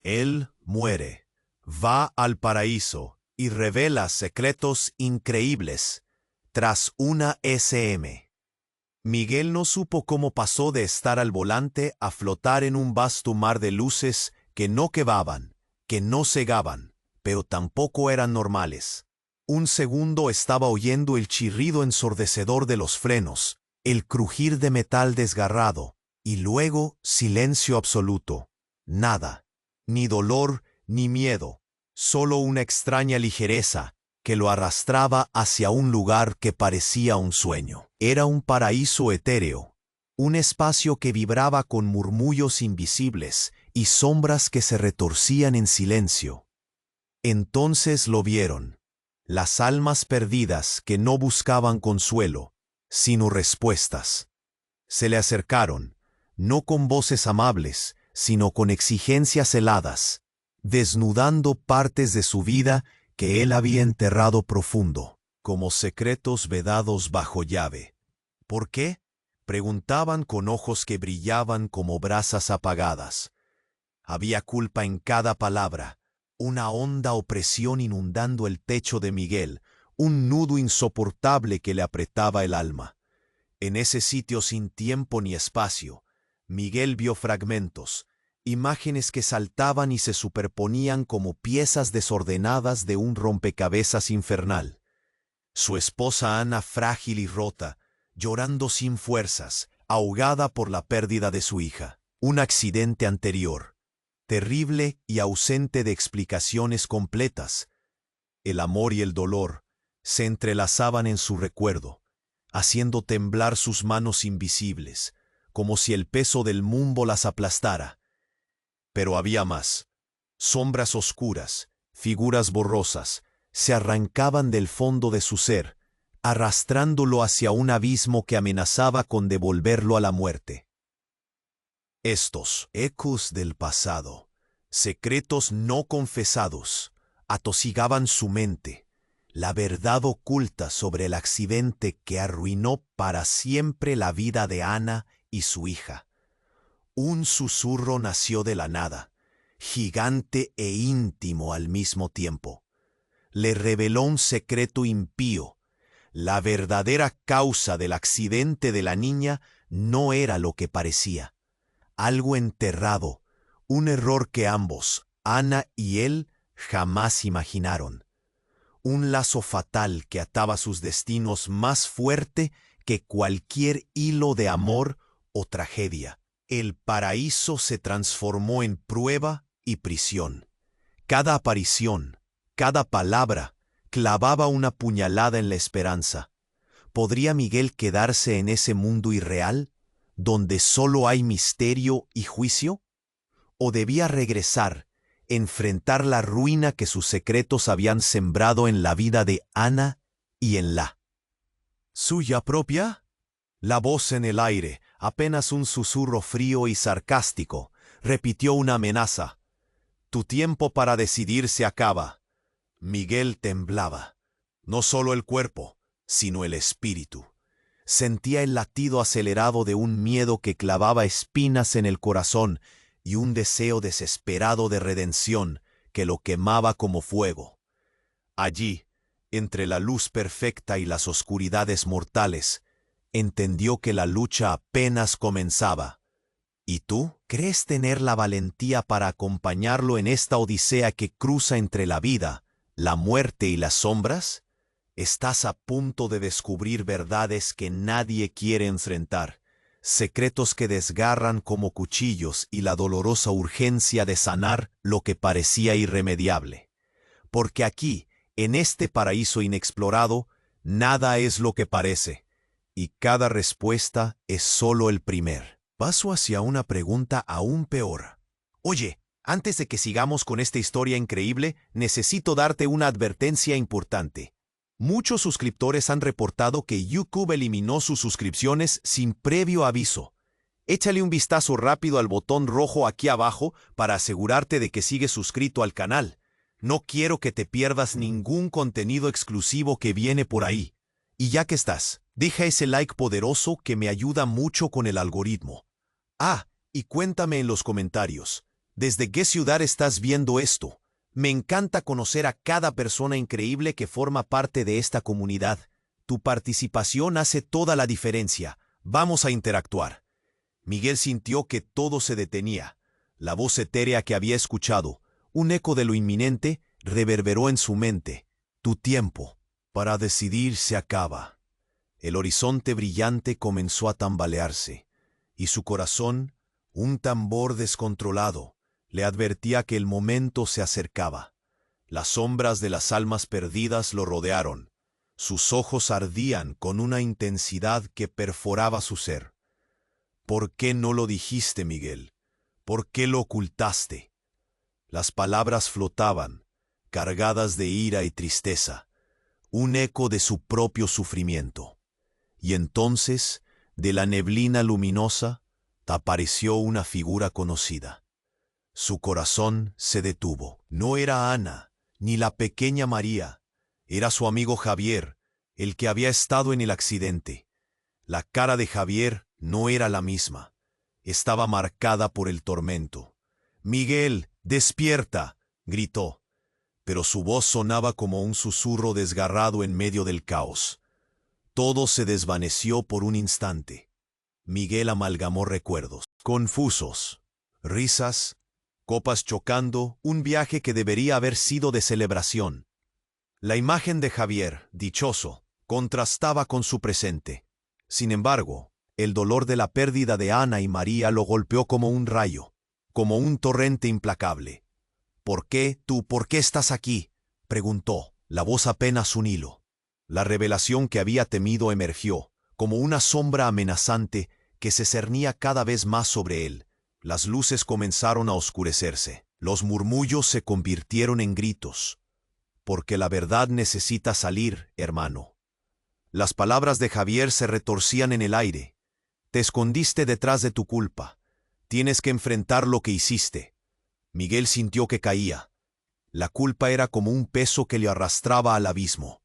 Él muere, va al paraíso y revela secretos increíbles tras una SM. Miguel no supo cómo pasó de estar al volante a flotar en un vasto mar de luces que no quebaban, que no cegaban, pero tampoco eran normales. Un segundo estaba oyendo el chirrido ensordecedor de los frenos, el crujir de metal desgarrado, y luego silencio absoluto. Nada, ni dolor ni miedo, solo una extraña ligereza que lo arrastraba hacia un lugar que parecía un sueño. Era un paraíso etéreo, un espacio que vibraba con murmullos invisibles y sombras que se retorcían en silencio. Entonces lo vieron, las almas perdidas que no buscaban consuelo, sino respuestas. Se le acercaron, no con voces amables, sino con exigencias heladas, desnudando partes de su vida que él había enterrado profundo, como secretos vedados bajo llave. ¿Por qué? Preguntaban con ojos que brillaban como brasas apagadas. Había culpa en cada palabra, una honda opresión inundando el techo de Miguel, un nudo insoportable que le apretaba el alma. En ese sitio sin tiempo ni espacio, Miguel vio fragmentos, imágenes que saltaban y se superponían como piezas desordenadas de un rompecabezas infernal. Su esposa Ana frágil y rota, llorando sin fuerzas, ahogada por la pérdida de su hija. Un accidente anterior, terrible y ausente de explicaciones completas. El amor y el dolor se entrelazaban en su recuerdo, haciendo temblar sus manos invisibles, como si el peso del mundo las aplastara. Pero había más. Sombras oscuras, figuras borrosas, se arrancaban del fondo de su ser, arrastrándolo hacia un abismo que amenazaba con devolverlo a la muerte. Estos ecos del pasado, secretos no confesados, atosigaban su mente, la verdad oculta sobre el accidente que arruinó para siempre la vida de Ana y su hija. Un susurro nació de la nada, gigante e íntimo al mismo tiempo. Le reveló un secreto impío. La verdadera causa del accidente de la niña no era lo que parecía. Algo enterrado, un error que ambos, Ana y él, jamás imaginaron. Un lazo fatal que ataba sus destinos más fuerte que cualquier hilo de amor o tragedia. El paraíso se transformó en prueba y prisión. Cada aparición, cada palabra, clavaba una puñalada en la esperanza. ¿Podría Miguel quedarse en ese mundo irreal, donde solo hay misterio y juicio? ¿O debía regresar, enfrentar la ruina que sus secretos habían sembrado en la vida de Ana y en la suya propia? La voz en el aire, apenas un susurro frío y sarcástico, repitió una amenaza. Tu tiempo para decidir se acaba. Miguel temblaba. No solo el cuerpo, sino el espíritu. Sentía el latido acelerado de un miedo que clavaba espinas en el corazón y un deseo desesperado de redención que lo quemaba como fuego. Allí, entre la luz perfecta y las oscuridades mortales, entendió que la lucha apenas comenzaba. ¿Y tú? ¿Crees tener la valentía para acompañarlo en esta odisea que cruza entre la vida, la muerte y las sombras? Estás a punto de descubrir verdades que nadie quiere enfrentar, secretos que desgarran como cuchillos y la dolorosa urgencia de sanar lo que parecía irremediable. Porque aquí, en este paraíso inexplorado, nada es lo que parece, y cada respuesta es solo el primer paso hacia una pregunta aún peor. Oye, antes de que sigamos con esta historia increíble, necesito darte una advertencia importante. Muchos suscriptores han reportado que YouTube eliminó sus suscripciones sin previo aviso. Échale un vistazo rápido al botón rojo aquí abajo para asegurarte de que sigues suscrito al canal. No quiero que te pierdas ningún contenido exclusivo que viene por ahí. Y ya que estás, deja ese like poderoso que me ayuda mucho con el algoritmo. Ah, y cuéntame en los comentarios, ¿Desde qué ciudad estás viendo esto? Me encanta conocer a cada persona increíble que forma parte de esta comunidad. Tu participación hace toda la diferencia. Vamos a interactuar. Miguel sintió que todo se detenía. La voz etérea que había escuchado, un eco de lo inminente, reverberó en su mente. Tu tiempo para decidir se acaba. El horizonte brillante comenzó a tambalearse, y su corazón, un tambor descontrolado, le advertía que el momento se acercaba. Las sombras de las almas perdidas lo rodearon. Sus ojos ardían con una intensidad que perforaba su ser. ¿Por qué no lo dijiste, Miguel? ¿Por qué lo ocultaste? Las palabras flotaban, cargadas de ira y tristeza, un eco de su propio sufrimiento. Y entonces, de la neblina luminosa, apareció una figura conocida. Su corazón se detuvo. No era Ana, ni la pequeña María. Era su amigo Javier, el que había estado en el accidente. La cara de Javier no era la misma. Estaba marcada por el tormento. «Miguel, despierta», gritó. Pero su voz sonaba como un susurro desgarrado en medio del caos. Todo se desvaneció por un instante. Miguel amalgamó recuerdos, confusos, risas, copas chocando, un viaje que debería haber sido de celebración. La imagen de Javier, dichoso, contrastaba con su presente. Sin embargo, el dolor de la pérdida de Ana y María lo golpeó como un rayo, como un torrente implacable. «¿Por qué estás aquí?», preguntó, la voz apenas un hilo. La revelación que había temido emergió, como una sombra amenazante que se cernía cada vez más sobre él. Las luces comenzaron a oscurecerse. Los murmullos se convirtieron en gritos. «Porque la verdad necesita salir, hermano». Las palabras de Javier se retorcían en el aire. «Te escondiste detrás de tu culpa. Tienes que enfrentar lo que hiciste». Miguel sintió que caía. La culpa era como un peso que le arrastraba al abismo.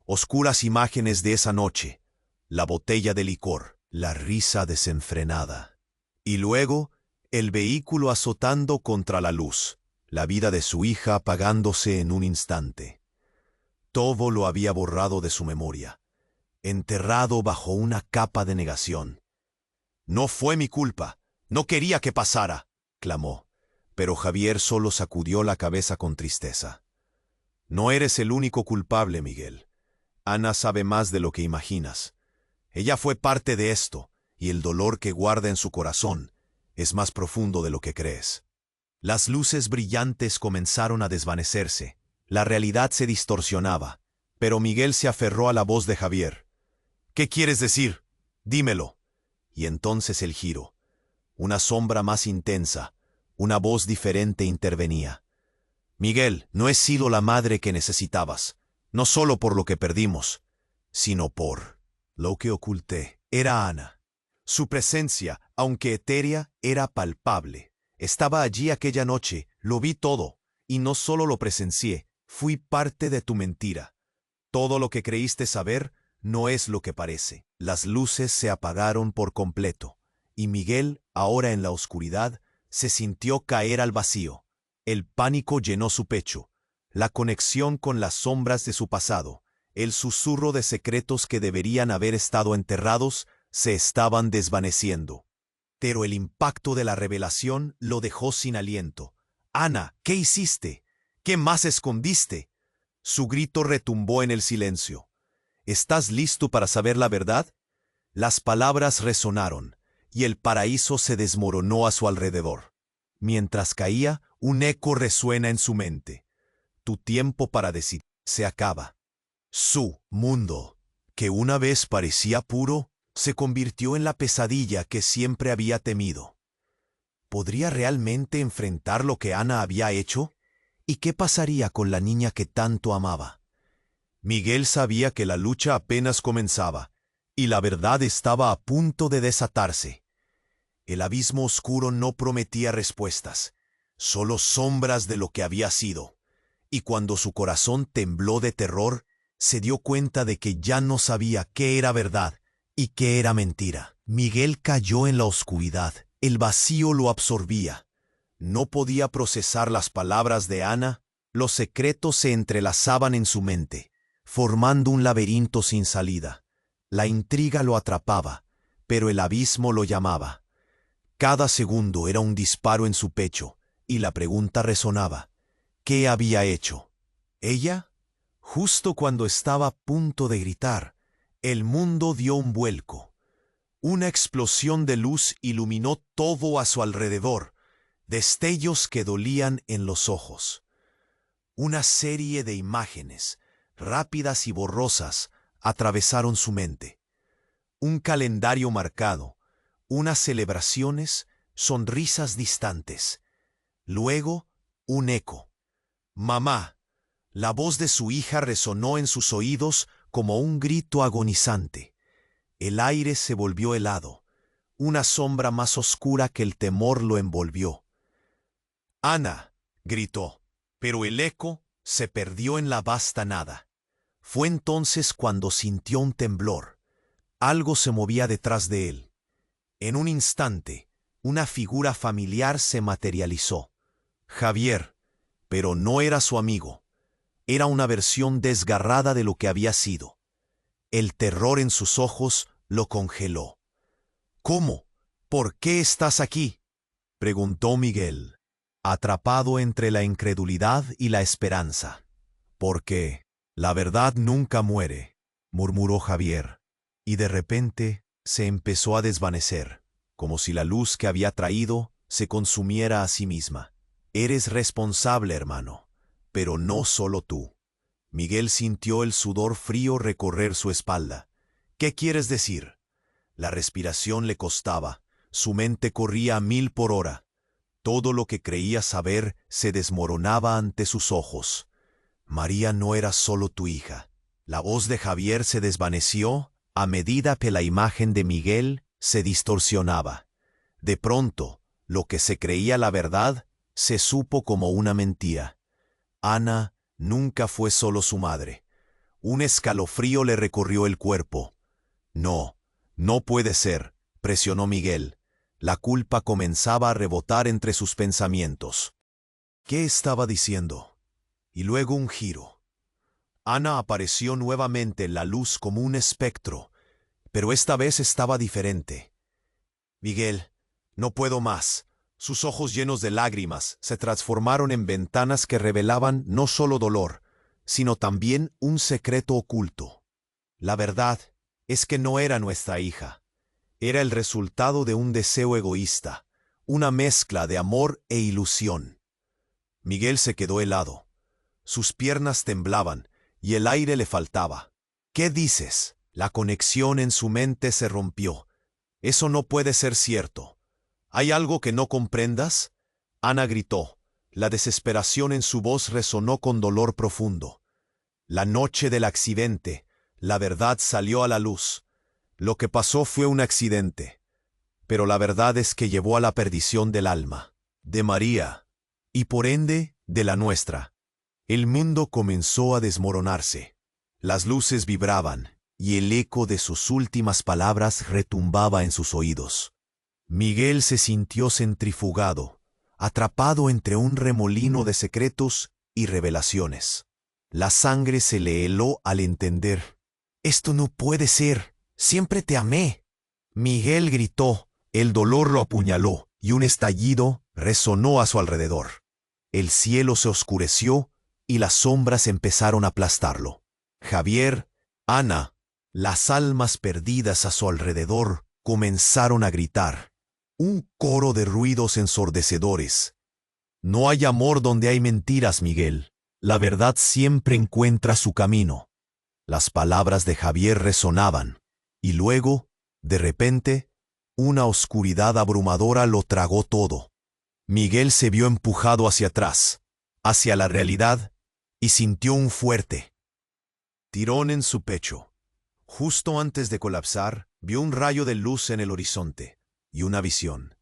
Oscuras imágenes de esa noche, la botella de licor, la risa desenfrenada. Y luego, el vehículo azotando contra la luz, la vida de su hija apagándose en un instante. Todo lo había borrado de su memoria, enterrado bajo una capa de negación. «No fue mi culpa, no quería que pasara», clamó. Pero Javier solo sacudió la cabeza con tristeza. «No eres el único culpable, Miguel. Ana sabe más de lo que imaginas. Ella fue parte de esto, y el dolor que guarda en su corazón es más profundo de lo que crees». Las luces brillantes comenzaron a desvanecerse. La realidad se distorsionaba, pero Miguel se aferró a la voz de Javier. «¿Qué quieres decir? Dímelo». Y entonces el giro. Una sombra más intensa, una voz diferente intervenía. «Miguel, no he sido la madre que necesitabas, no solo por lo que perdimos, sino por lo que oculté». Era Ana. Su presencia, aunque etérea, era palpable. Estaba allí aquella noche, lo vi todo, y no solo lo presencié, fui parte de tu mentira. Todo lo que creíste saber no es lo que parece. Las luces se apagaron por completo, y Miguel, ahora en la oscuridad, se sintió caer al vacío. El pánico llenó su pecho, la conexión con las sombras de su pasado, el susurro de secretos que deberían haber estado enterrados, se estaban desvaneciendo. Pero el impacto de la revelación lo dejó sin aliento. «Ana, ¿qué hiciste? ¿Qué más escondiste?». Su grito retumbó en el silencio. «¿Estás listo para saber la verdad?». Las palabras resonaron, y el paraíso se desmoronó a su alrededor. Mientras caía, un eco resuena en su mente. Tu tiempo para decidir se acaba. Su mundo, que una vez parecía puro, se convirtió en la pesadilla que siempre había temido. ¿Podría realmente enfrentar lo que Ana había hecho? ¿Y qué pasaría con la niña que tanto amaba? Miguel sabía que la lucha apenas comenzaba, y la verdad estaba a punto de desatarse. El abismo oscuro no prometía respuestas, solo sombras de lo que había sido. Y cuando su corazón tembló de terror, se dio cuenta de que ya no sabía qué era verdad y qué era mentira. Miguel cayó en la oscuridad, el vacío lo absorbía. No podía procesar las palabras de Ana. Los secretos se entrelazaban en su mente, formando un laberinto sin salida. La intriga lo atrapaba, pero el abismo lo llamaba. Cada segundo era un disparo en su pecho, y la pregunta resonaba: ¿qué había hecho ella? Justo cuando estaba a punto de gritar, el mundo dio un vuelco. Una explosión de luz iluminó todo a su alrededor, destellos que dolían en los ojos. Una serie de imágenes, rápidas y borrosas, atravesaron su mente. Un calendario marcado, unas celebraciones, sonrisas distantes. Luego, un eco. «Mamá». La voz de su hija resonó en sus oídos como un grito agonizante. El aire se volvió helado. Una sombra más oscura que el temor lo envolvió. «Ana», gritó, pero el eco se perdió en la vasta nada. Fue entonces cuando sintió un temblor. Algo se movía detrás de él. En un instante, una figura familiar se materializó. Javier, pero no era su amigo. Era una versión desgarrada de lo que había sido. El terror en sus ojos lo congeló. «¿Cómo? ¿Por qué estás aquí?», preguntó Miguel, atrapado entre la incredulidad y la esperanza. «Porque la verdad nunca muere», murmuró Javier, y de repente se empezó a desvanecer, como si la luz que había traído se consumiera a sí misma. «Eres responsable, hermano, pero no solo tú». Miguel sintió el sudor frío recorrer su espalda. «¿Qué quieres decir?». La respiración le costaba, su mente corría a 1000 por hora. Todo lo que creía saber se desmoronaba ante sus ojos. «María no era solo tu hija». La voz de Javier se desvaneció a medida que la imagen de Miguel se distorsionaba. De pronto, lo que se creía la verdad se supo como una mentira. Ana nunca fue solo su madre. Un escalofrío le recorrió el cuerpo. «No, no puede ser», presionó Miguel. La culpa comenzaba a rebotar entre sus pensamientos. ¿Qué estaba diciendo? Y luego un giro. Ana apareció nuevamente en la luz como un espectro, pero esta vez estaba diferente. «Miguel, no puedo más». Sus ojos llenos de lágrimas se transformaron en ventanas que revelaban no solo dolor, sino también un secreto oculto. «La verdad es que no era nuestra hija. Era el resultado de un deseo egoísta, una mezcla de amor e ilusión». Miguel se quedó helado. Sus piernas temblaban y el aire le faltaba. «¿Qué dices?». La conexión en su mente se rompió. «Eso no puede ser cierto». «¿Hay algo que no comprendas?». Ana gritó. La desesperación en su voz resonó con dolor profundo. La noche del accidente, la verdad salió a la luz. Lo que pasó fue un accidente, pero la verdad es que llevó a la perdición del alma, de María, y por ende, de la nuestra. El mundo comenzó a desmoronarse. Las luces vibraban, y el eco de sus últimas palabras retumbaba en sus oídos. Miguel se sintió centrifugado, atrapado entre un remolino de secretos y revelaciones. La sangre se le heló al entender. «Esto no puede ser. Siempre te amé». Miguel gritó. El dolor lo apuñaló y un estallido resonó a su alrededor. El cielo se oscureció y las sombras empezaron a aplastarlo. Javier, Ana, las almas perdidas a su alrededor comenzaron a gritar. Un coro de ruidos ensordecedores. «No hay amor donde hay mentiras, Miguel. La verdad siempre encuentra su camino». Las palabras de Javier resonaban, y luego, de repente, una oscuridad abrumadora lo tragó todo. Miguel se vio empujado hacia atrás, hacia la realidad, y sintió un fuerte tirón en su pecho. Justo antes de colapsar, vio un rayo de luz en el horizonte, y una visión.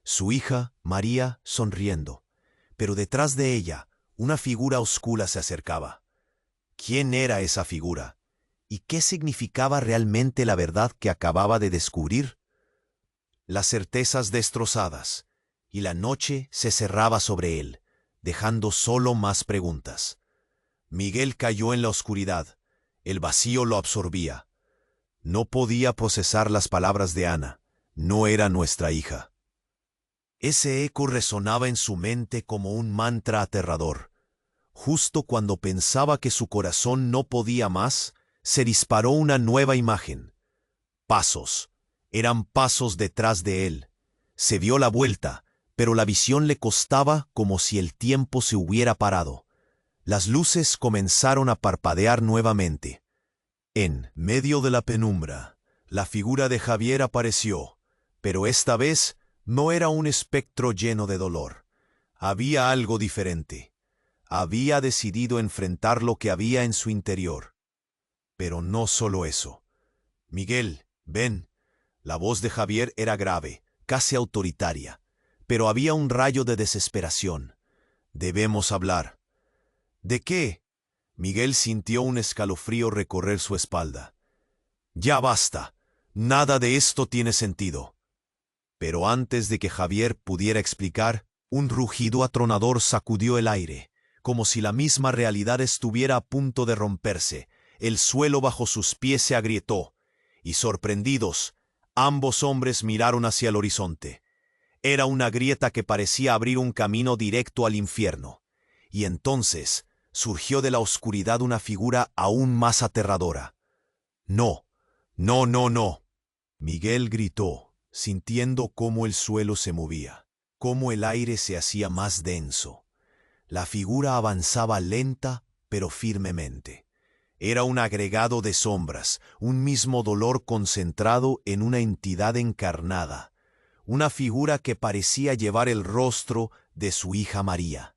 Su hija, María, sonriendo, pero detrás de ella, una figura oscura se acercaba. ¿Quién era esa figura? ¿Y qué significaba realmente la verdad que acababa de descubrir? Las certezas destrozadas, y la noche se cerraba sobre él, dejando solo más preguntas. Miguel cayó en la oscuridad. El vacío lo absorbía. No podía procesar las palabras de Ana. No era nuestra hija. Ese eco resonaba en su mente como un mantra aterrador. Justo cuando pensaba que su corazón no podía más, se disparó una nueva imagen. Pasos. Eran pasos detrás de él. Se dio la vuelta, pero la visión le costaba como si el tiempo se hubiera parado. Las luces comenzaron a parpadear nuevamente. En medio de la penumbra, la figura de Javier apareció, pero esta vez no era un espectro lleno de dolor. Había algo diferente. Había decidido enfrentar lo que había en su interior. Pero no solo eso. Miguel, ven. La voz de Javier era grave, casi autoritaria, pero había un rayo de desesperación. Debemos hablar. ¿De qué? Miguel sintió un escalofrío recorrer su espalda. Ya basta. Nada de esto tiene sentido. Pero antes de que Javier pudiera explicar, un rugido atronador sacudió el aire, como si la misma realidad estuviera a punto de romperse. El suelo bajo sus pies se agrietó, y sorprendidos, ambos hombres miraron hacia el horizonte. Era una grieta que parecía abrir un camino directo al infierno. Y entonces surgió de la oscuridad una figura aún más aterradora. No, no, no, no. Miguel gritó, sintiendo cómo el suelo se movía, cómo el aire se hacía más denso. La figura avanzaba lenta, pero firmemente. Era un agregado de sombras, un mismo dolor concentrado en una entidad encarnada, una figura que parecía llevar el rostro de su hija María.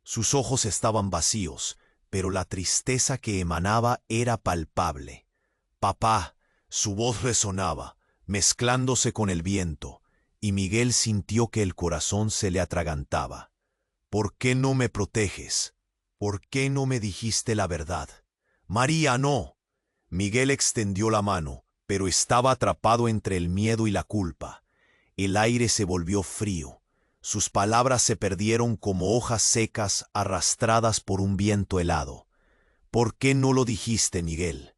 Sus ojos estaban vacíos, pero la tristeza que emanaba era palpable. Papá, su voz resonaba, mezclándose con el viento, y Miguel sintió que el corazón se le atragantaba. ¿Por qué no me proteges? ¿Por qué no me dijiste la verdad? María, no. Miguel extendió la mano, pero estaba atrapado entre el miedo y la culpa. El aire se volvió frío. Sus palabras se perdieron como hojas secas arrastradas por un viento helado. ¿Por qué no lo dijiste, Miguel?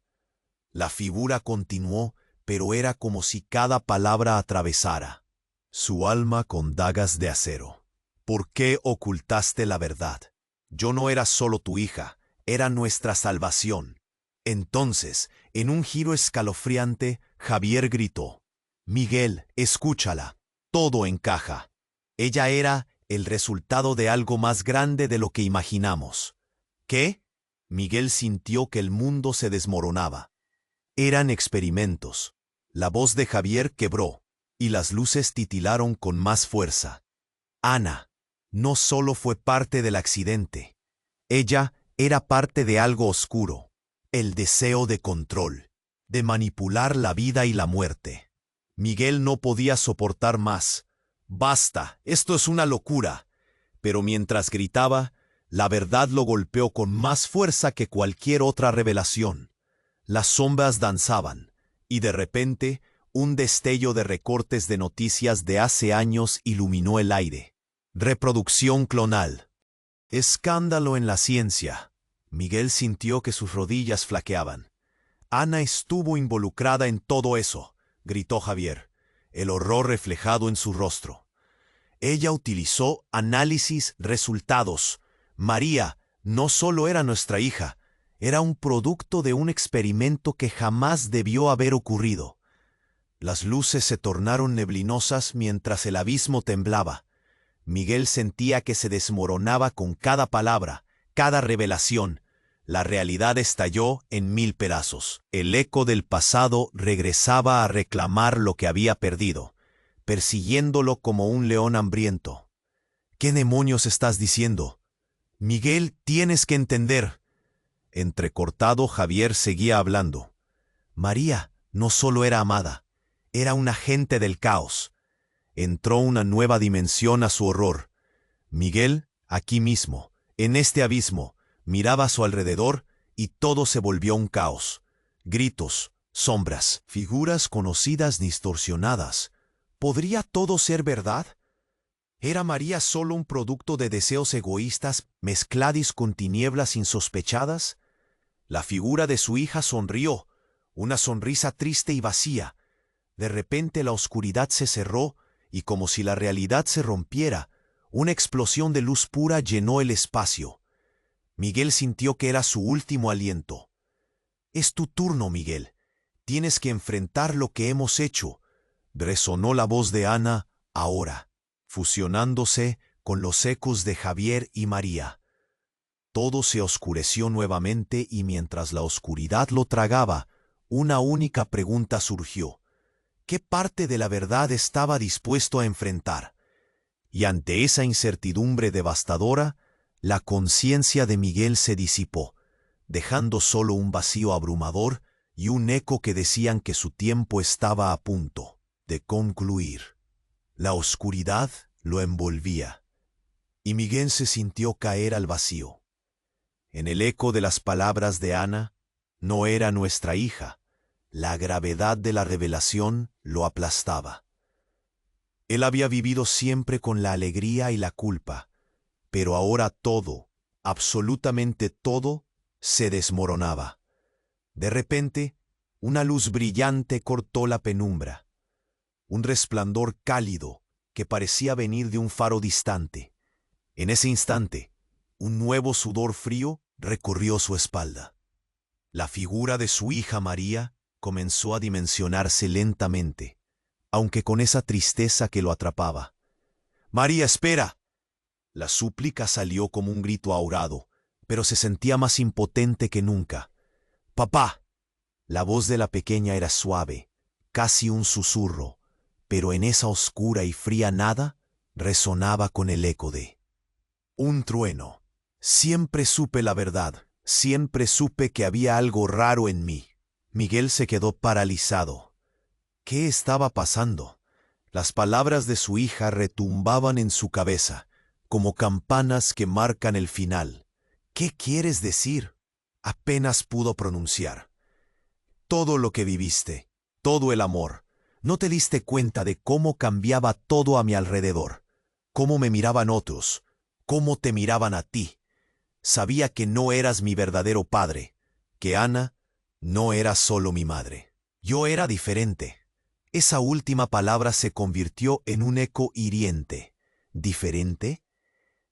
La figura continuó, pero era como si cada palabra atravesara su alma con dagas de acero. ¿Por qué ocultaste la verdad? Yo no era solo tu hija, era nuestra salvación. Entonces, en un giro escalofriante, Javier gritó: Miguel, escúchala, todo encaja. Ella era el resultado de algo más grande de lo que imaginamos. ¿Qué? Miguel sintió que el mundo se desmoronaba. Eran experimentos. La voz de Javier quebró, y las luces titilaron con más fuerza. Ana no solo fue parte del accidente. Ella era parte de algo oscuro. El deseo de control, de manipular la vida y la muerte. Miguel no podía soportar más. Basta, esto es una locura. Pero mientras gritaba, la verdad lo golpeó con más fuerza que cualquier otra revelación. Las sombras danzaban, y de repente, un destello de recortes de noticias de hace años iluminó el aire. Reproducción clonal. Escándalo en la ciencia. Miguel sintió que sus rodillas flaqueaban. Ana estuvo involucrada en todo eso, gritó Javier, el horror reflejado en su rostro. Ella utilizó análisis, resultados. María no solo era nuestra hija, era un producto de un experimento que jamás debió haber ocurrido. Las luces se tornaron neblinosas mientras el abismo temblaba. Miguel sentía que se desmoronaba con cada palabra, cada revelación. La realidad estalló en 1000 pedazos. El eco del pasado regresaba a reclamar lo que había perdido, persiguiéndolo como un león hambriento. ¿Qué demonios estás diciendo? Miguel, tienes que entender. Entrecortado, Javier seguía hablando. María no solo era amada, era un agente del caos. Entró una nueva dimensión a su horror. Miguel, aquí mismo, en este abismo, miraba a su alrededor y todo se volvió un caos. Gritos, sombras, figuras conocidas distorsionadas. ¿Podría todo ser verdad? ¿Era María solo un producto de deseos egoístas mezclados con tinieblas insospechadas? La figura de su hija sonrió, una sonrisa triste y vacía. De repente la oscuridad se cerró y como si la realidad se rompiera, una explosión de luz pura llenó el espacio. Miguel sintió que era su último aliento. «Es tu turno, Miguel. Tienes que enfrentar lo que hemos hecho», resonó la voz de Ana ahora, fusionándose con los ecos de Javier y María. Todo se oscureció nuevamente y mientras la oscuridad lo tragaba, una única pregunta surgió. ¿Qué parte de la verdad estaba dispuesto a enfrentar? Y ante esa incertidumbre devastadora, la conciencia de Miguel se disipó, dejando solo un vacío abrumador y un eco que decían que su tiempo estaba a punto de concluir. La oscuridad lo envolvía, y Miguel se sintió caer al vacío. En el eco de las palabras de Ana, no era nuestra hija. La gravedad de la revelación lo aplastaba. Él había vivido siempre con la alegría y la culpa, pero ahora todo, absolutamente todo, se desmoronaba. De repente, una luz brillante cortó la penumbra. Un resplandor cálido que parecía venir de un faro distante. En ese instante, un nuevo sudor frío recorrió su espalda. La figura de su hija María comenzó a dimensionarse lentamente, aunque con esa tristeza que lo atrapaba. «María, espera». La súplica salió como un grito ahogado, pero se sentía más impotente que nunca. «Papá». La voz de la pequeña era suave, casi un susurro, pero en esa oscura y fría nada resonaba con el eco de un trueno. Siempre supe la verdad, siempre supe que había algo raro en mí. Miguel se quedó paralizado. ¿Qué estaba pasando? Las palabras de su hija retumbaban en su cabeza, como campanas que marcan el final. «¿Qué quieres decir?», apenas pudo pronunciar. «Todo lo que viviste, todo el amor. ¿No te diste cuenta de cómo cambiaba todo a mi alrededor? Cómo me miraban otros, cómo te miraban a ti. Sabía que no eras mi verdadero padre, que Ana no era solo mi madre. Yo era diferente». Esa última palabra se convirtió en un eco hiriente. ¿Diferente?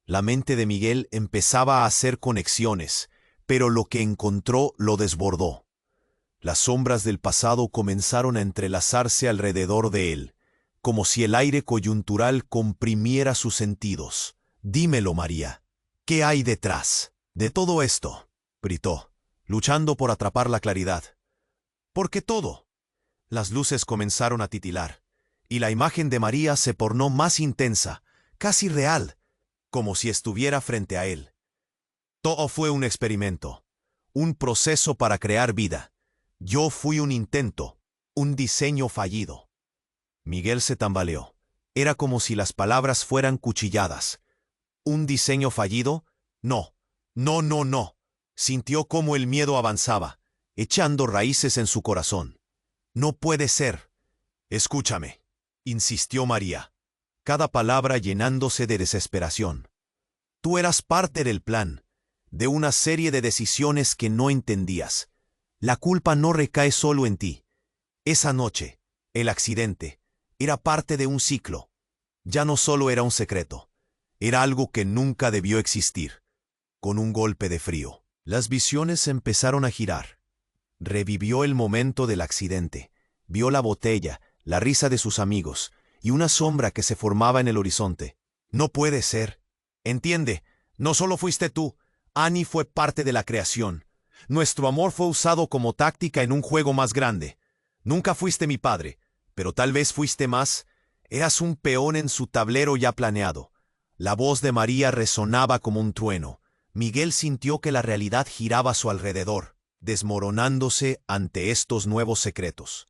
La mente de Miguel empezaba a hacer conexiones, pero lo que encontró lo desbordó. Las sombras del pasado comenzaron a entrelazarse alrededor de él, como si el aire coyuntural comprimiera sus sentidos. «Dímelo, María, ¿qué hay detrás de todo esto?», gritó, luchando por atrapar la claridad. «¿Por qué todo?». Las luces comenzaron a titilar, y la imagen de María se tornó más intensa, casi real, como si estuviera frente a él. Todo fue un experimento, un proceso para crear vida. Yo fui un intento, un diseño fallido. Miguel se tambaleó. Era como si las palabras fueran cuchilladas. ¿Un diseño fallido? No, no, no, no. Sintió cómo el miedo avanzaba, echando raíces en su corazón. «No puede ser». «Escúchame», insistió María, cada palabra llenándose de desesperación. «Tú eras parte del plan, de una serie de decisiones que no entendías. La culpa no recae solo en ti. Esa noche, el accidente, era parte de un ciclo. Ya no solo era un secreto, era algo que nunca debió existir». Con un golpe de frío, las visiones empezaron a girar. Revivió el momento del accidente. Vio la botella, la risa de sus amigos y una sombra que se formaba en el horizonte. «No puede ser. Entiende, no solo fuiste tú. Annie fue parte de la creación. Nuestro amor fue usado como táctica en un juego más grande. Nunca fuiste mi padre, pero tal vez fuiste más. Eras un peón en su tablero ya planeado». La voz de María resonaba como un trueno. Miguel sintió que la realidad giraba a su alrededor, desmoronándose ante estos nuevos secretos.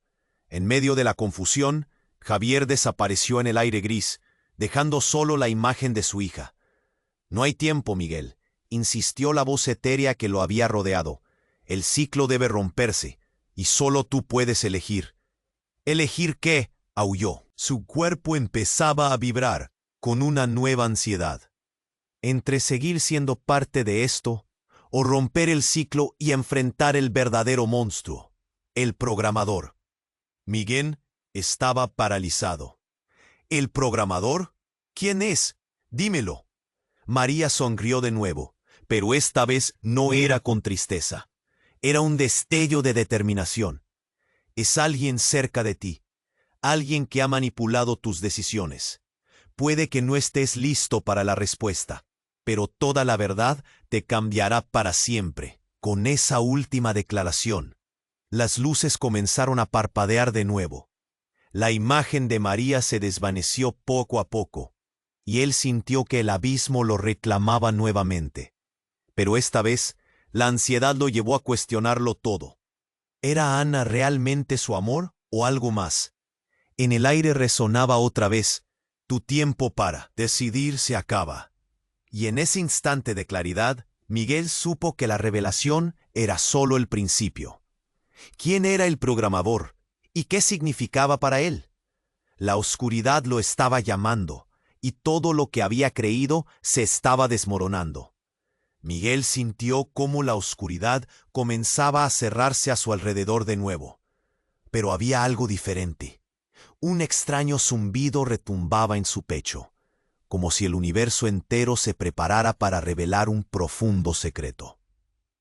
En medio de la confusión, Javier desapareció en el aire gris, dejando solo la imagen de su hija. «No hay tiempo, Miguel», insistió la voz etérea que lo había rodeado. «El ciclo debe romperse, y solo tú puedes elegir». «¿Elegir qué?», aulló. Su cuerpo empezaba a vibrar, con una nueva ansiedad. Entre seguir siendo parte de esto o romper el ciclo y enfrentar el verdadero monstruo, el programador. Miguel estaba paralizado. ¿El programador? ¿Quién es? Dímelo. María sonrió de nuevo, pero esta vez no era con tristeza. Era un destello de determinación. Es alguien cerca de ti, alguien que ha manipulado tus decisiones. Puede que no estés listo para la respuesta, pero toda la verdad te cambiará para siempre. Con esa última declaración, las luces comenzaron a parpadear de nuevo. La imagen de María se desvaneció poco a poco, y él sintió que el abismo lo reclamaba nuevamente. Pero esta vez, la ansiedad lo llevó a cuestionarlo todo. ¿Era Ana realmente su amor o algo más? En el aire resonaba otra vez: tu tiempo para decidir se acaba. Y en ese instante de claridad, Miguel supo que la revelación era solo el principio. ¿Quién era el programador? ¿Y qué significaba para él? La oscuridad lo estaba llamando, y todo lo que había creído se estaba desmoronando. Miguel sintió cómo la oscuridad comenzaba a cerrarse a su alrededor de nuevo. Pero había algo diferente. Un extraño zumbido retumbaba en su pecho, como si el universo entero se preparara para revelar un profundo secreto.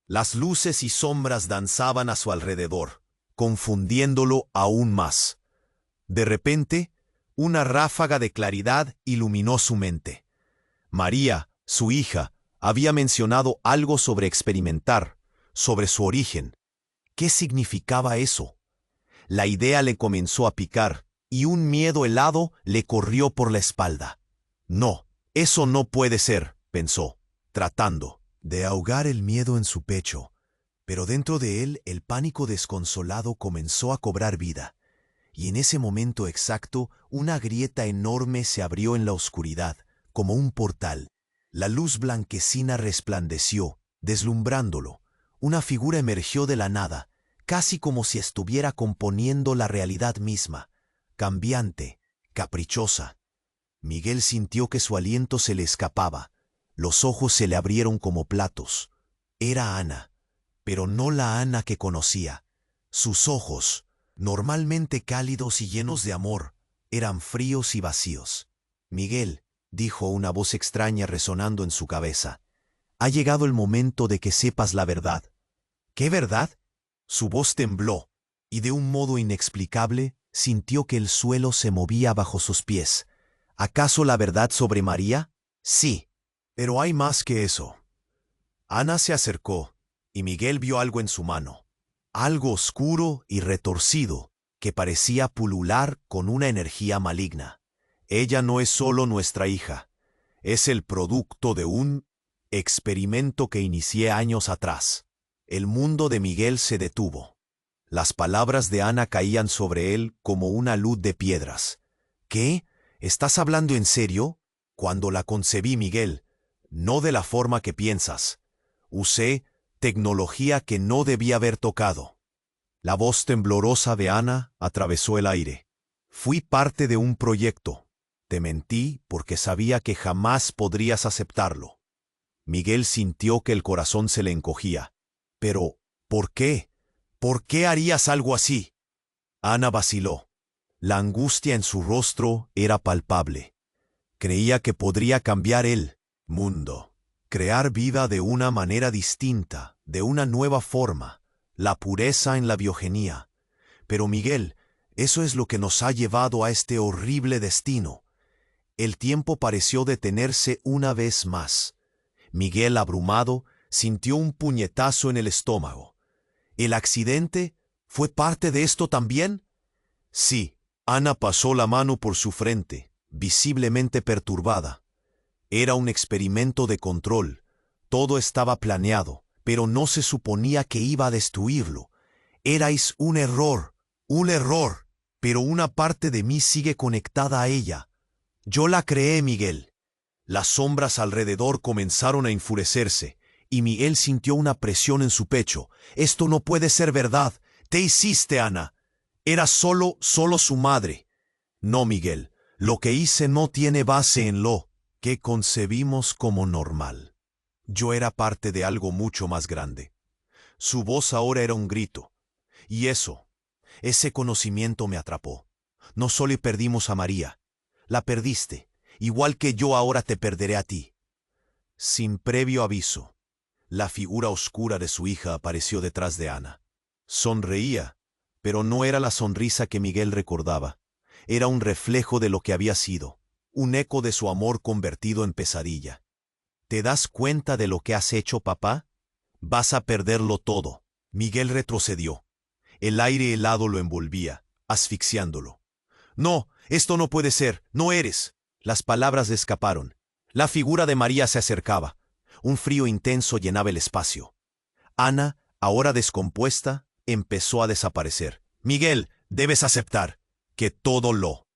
Las luces y sombras danzaban a su alrededor, confundiéndolo aún más. De repente, una ráfaga de claridad iluminó su mente. María, su hija, había mencionado algo sobre experimentar, sobre su origen. ¿Qué significaba eso? La idea le comenzó a picar, y un miedo helado le corrió por la espalda. No, eso no puede ser, pensó, tratando de ahogar el miedo en su pecho. Pero dentro de él el pánico desconsolado comenzó a cobrar vida. Y en ese momento exacto, una grieta enorme se abrió en la oscuridad, como un portal. La luz blanquecina resplandeció, deslumbrándolo. Una figura emergió de la nada, casi como si estuviera componiendo la realidad misma, cambiante, caprichosa. Miguel sintió que su aliento se le escapaba. Los ojos se le abrieron como platos. Era Ana, pero no la Ana que conocía. Sus ojos, normalmente cálidos y llenos de amor, eran fríos y vacíos. Miguel, dijo una voz extraña resonando en su cabeza, ha llegado el momento de que sepas la verdad. ¿Qué verdad? Su voz tembló, y de un modo inexplicable sintió que el suelo se movía bajo sus pies. ¿Acaso la verdad sobre María? Sí, pero hay más que eso. Ana se acercó, y Miguel vio algo en su mano, algo oscuro y retorcido, que parecía pulular con una energía maligna. Ella no es solo nuestra hija, es el producto de un experimento que inicié años atrás. El mundo de Miguel se detuvo. Las palabras de Ana caían sobre él como una luz de piedras. ¿Qué? ¿Estás hablando en serio? Cuando la concebí, Miguel, no de la forma que piensas. Usé tecnología que no debía haber tocado. La voz temblorosa de Ana atravesó el aire. Fui parte de un proyecto. Te mentí porque sabía que jamás podrías aceptarlo. Miguel sintió que el corazón se le encogía. Pero, ¿por qué? ¿Por qué harías algo así? Ana vaciló. La angustia en su rostro era palpable. Creía que podría cambiar el mundo, crear vida de una manera distinta, de una nueva forma, la pureza en la biogenia. Pero Miguel, eso es lo que nos ha llevado a este horrible destino. El tiempo pareció detenerse una vez más. Miguel, abrumado, sintió un puñetazo en el estómago. ¿El accidente fue parte de esto también? Sí. Ana pasó la mano por su frente, visiblemente perturbada. Era un experimento de control. Todo estaba planeado, pero no se suponía que iba a destruirlo. Erais un error, pero una parte de mí sigue conectada a ella. Yo la creé, Miguel. Las sombras alrededor comenzaron a enfurecerse, y Miguel sintió una presión en su pecho. Esto no puede ser verdad. Te hiciste, Ana. Era solo su madre. No, Miguel, Lo que hice no tiene base en lo que concebimos como normal. Yo era parte de algo mucho más grande. Su voz ahora era un grito. Y ese conocimiento me atrapó. No solo perdimos a María, la perdiste, igual que yo ahora te perderé a ti. Sin previo aviso, la figura oscura de su hija apareció detrás de Ana. Sonreía, pero no era la sonrisa que Miguel recordaba. Era un reflejo de lo que había sido, un eco de su amor convertido en pesadilla. ¿Te das cuenta de lo que has hecho, papá? Vas a perderlo todo. Miguel retrocedió. El aire helado lo envolvía, asfixiándolo. No, esto no puede ser, no eres. Las palabras le escaparon. La figura de María se acercaba. Un frío intenso llenaba el espacio. Ana, ahora descompuesta, empezó a desaparecer. Miguel, debes aceptar que todo lo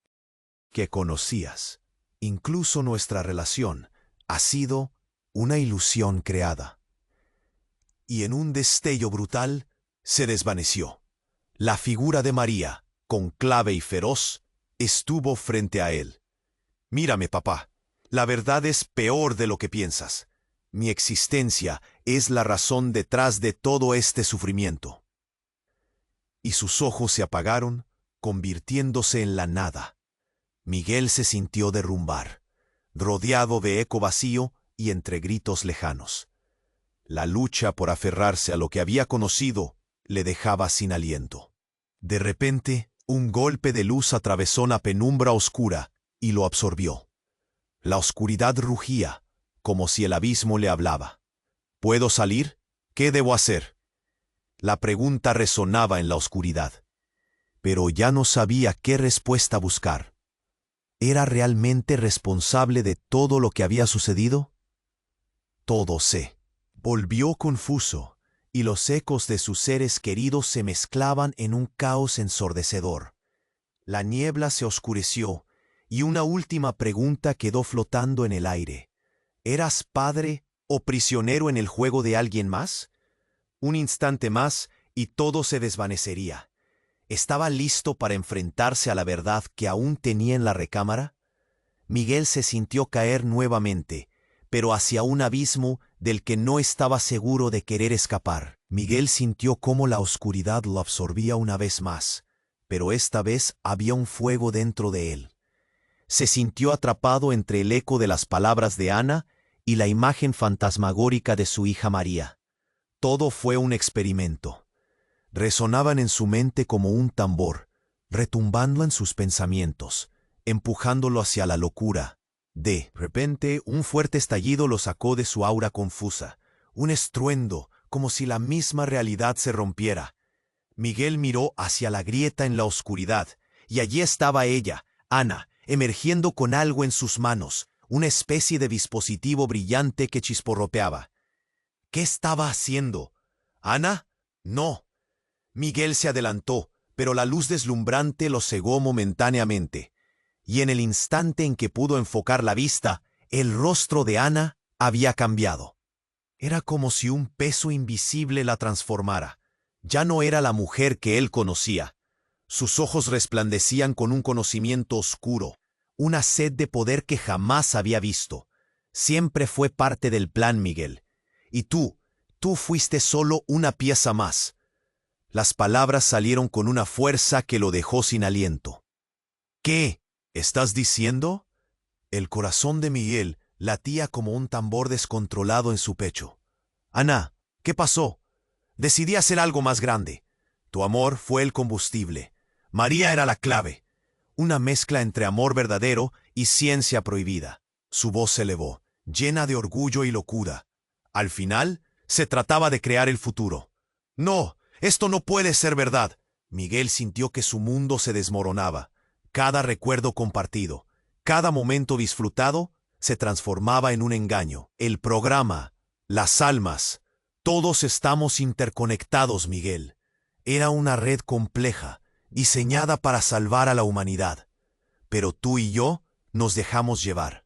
que conocías, incluso nuestra relación, ha sido una ilusión creada. Y en un destello brutal, se desvaneció. La figura de María, conclave y feroz, estuvo frente a él. Mírame, papá. La verdad es peor de lo que piensas. Mi existencia es la razón detrás de todo este sufrimiento. Y sus ojos se apagaron, convirtiéndose en la nada. Miguel se sintió derrumbar, rodeado de eco vacío y entre gritos lejanos. La lucha por aferrarse a lo que había conocido le dejaba sin aliento. De repente, un golpe de luz atravesó la penumbra oscura y lo absorbió. La oscuridad rugía, como si el abismo le hablaba. ¿Puedo salir? ¿Qué debo hacer? La pregunta resonaba en la oscuridad, pero ya no sabía qué respuesta buscar. ¿Era realmente responsable de todo lo que había sucedido? Todo se volvió confuso, y los ecos de sus seres queridos se mezclaban en un caos ensordecedor. La niebla se oscureció, y una última pregunta quedó flotando en el aire. ¿Eras padre o prisionero en el juego de alguien más? Un instante más y todo se desvanecería. ¿Estaba listo para enfrentarse a la verdad que aún tenía en la recámara? Miguel se sintió caer nuevamente, pero hacia un abismo del que no estaba seguro de querer escapar. Miguel sintió cómo la oscuridad lo absorbía una vez más, pero esta vez había un fuego dentro de él. Se sintió atrapado entre el eco de las palabras de Ana y la imagen fantasmagórica de su hija María. Todo fue un experimento. Resonaban en su mente como un tambor, retumbando en sus pensamientos, empujándolo hacia la locura. De repente, un fuerte estallido lo sacó de su aura confusa, un estruendo, como si la misma realidad se rompiera. Miguel miró hacia la grieta en la oscuridad, y allí estaba ella, Ana, emergiendo con algo en sus manos, una especie de dispositivo brillante que chisporroteaba. ¿Qué estaba haciendo? ¿Ana? No. Miguel se adelantó, pero la luz deslumbrante lo cegó momentáneamente, y en el instante en que pudo enfocar la vista, el rostro de Ana había cambiado. Era como si un peso invisible la transformara. Ya no era la mujer que él conocía. Sus ojos resplandecían con un conocimiento oscuro, una sed de poder que jamás había visto. Siempre fue parte del plan, Miguel. Y tú fuiste solo una pieza más. Las palabras salieron con una fuerza que lo dejó sin aliento. ¿Qué estás diciendo? El corazón de Miguel latía como un tambor descontrolado en su pecho. Ana, ¿qué pasó? Decidí hacer algo más grande. Tu amor fue el combustible. María era la clave. Una mezcla entre amor verdadero y ciencia prohibida. Su voz se elevó, llena de orgullo y locura. Al final, se trataba de crear el futuro. No, esto no puede ser verdad. Miguel sintió que su mundo se desmoronaba. Cada recuerdo compartido, cada momento disfrutado, se transformaba en un engaño. El programa, las almas, todos estamos interconectados, Miguel. Era una red compleja, diseñada para salvar a la humanidad. Pero tú y yo nos dejamos llevar.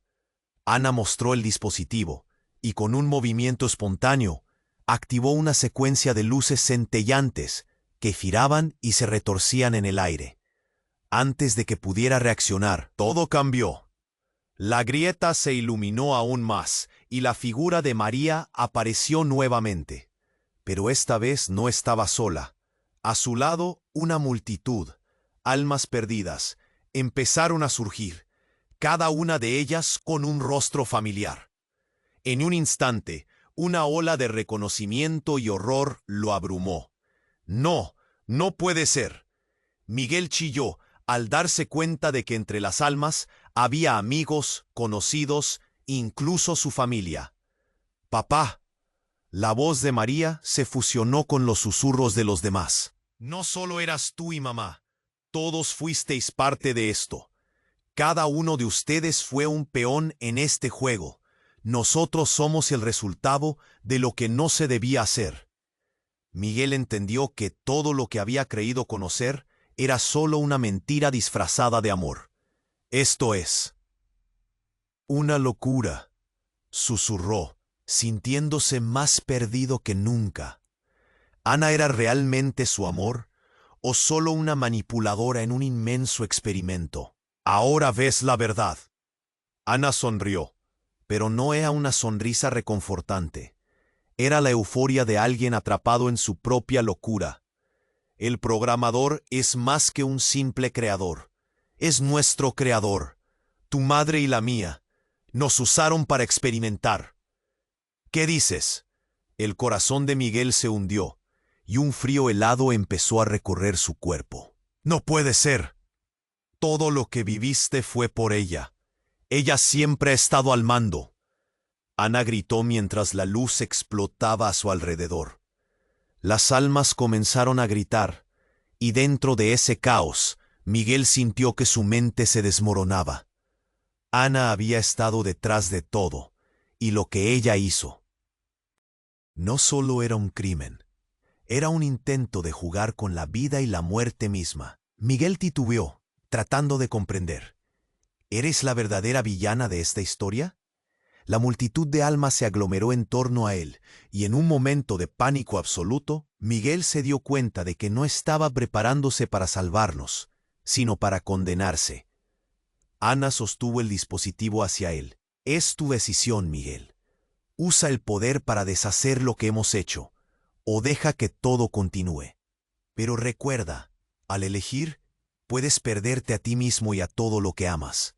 Ana mostró el dispositivo, y con un movimiento espontáneo, activó una secuencia de luces centellantes que giraban y se retorcían en el aire. Antes de que pudiera reaccionar, todo cambió. La grieta se iluminó aún más y la figura de María apareció nuevamente. Pero esta vez no estaba sola. A su lado, una multitud, almas perdidas, empezaron a surgir, cada una de ellas con un rostro familiar. En un instante, una ola de reconocimiento y horror lo abrumó. No, no puede ser. Miguel chilló al darse cuenta de que entre las almas había amigos, conocidos, incluso su familia. Papá. La voz de María se fusionó con los susurros de los demás. No solo eras tú y mamá, todos fuisteis parte de esto. Cada uno de ustedes fue un peón en este juego. Nosotros somos el resultado de lo que no se debía hacer. Miguel entendió que todo lo que había creído conocer era solo una mentira disfrazada de amor. Esto es una locura, susurró, sintiéndose más perdido que nunca. ¿Ana era realmente su amor o solo una manipuladora en un inmenso experimento? Ahora ves la verdad. Ana sonrió, pero no era una sonrisa reconfortante. Era la euforia de alguien atrapado en su propia locura. El programador es más que un simple creador. Es nuestro creador. Tu madre y la mía nos usaron para experimentar. ¿Qué dices? El corazón de Miguel se hundió, y un frío helado empezó a recorrer su cuerpo. No puede ser. Todo lo que viviste fue por ella. Ella siempre ha estado al mando. Ana gritó mientras la luz explotaba a su alrededor. Las almas comenzaron a gritar, y dentro de ese caos, Miguel sintió que su mente se desmoronaba. Ana había estado detrás de todo, y lo que ella hizo no solo era un crimen, era un intento de jugar con la vida y la muerte misma. Miguel titubeó, tratando de comprender. ¿Eres la verdadera villana de esta historia? La multitud de almas se aglomeró en torno a él, y en un momento de pánico absoluto, Miguel se dio cuenta de que no estaba preparándose para salvarnos, sino para condenarse. Ana sostuvo el dispositivo hacia él. Es tu decisión, Miguel. Usa el poder para deshacer lo que hemos hecho, o deja que todo continúe. Pero recuerda, al elegir, puedes perderte a ti mismo y a todo lo que amas.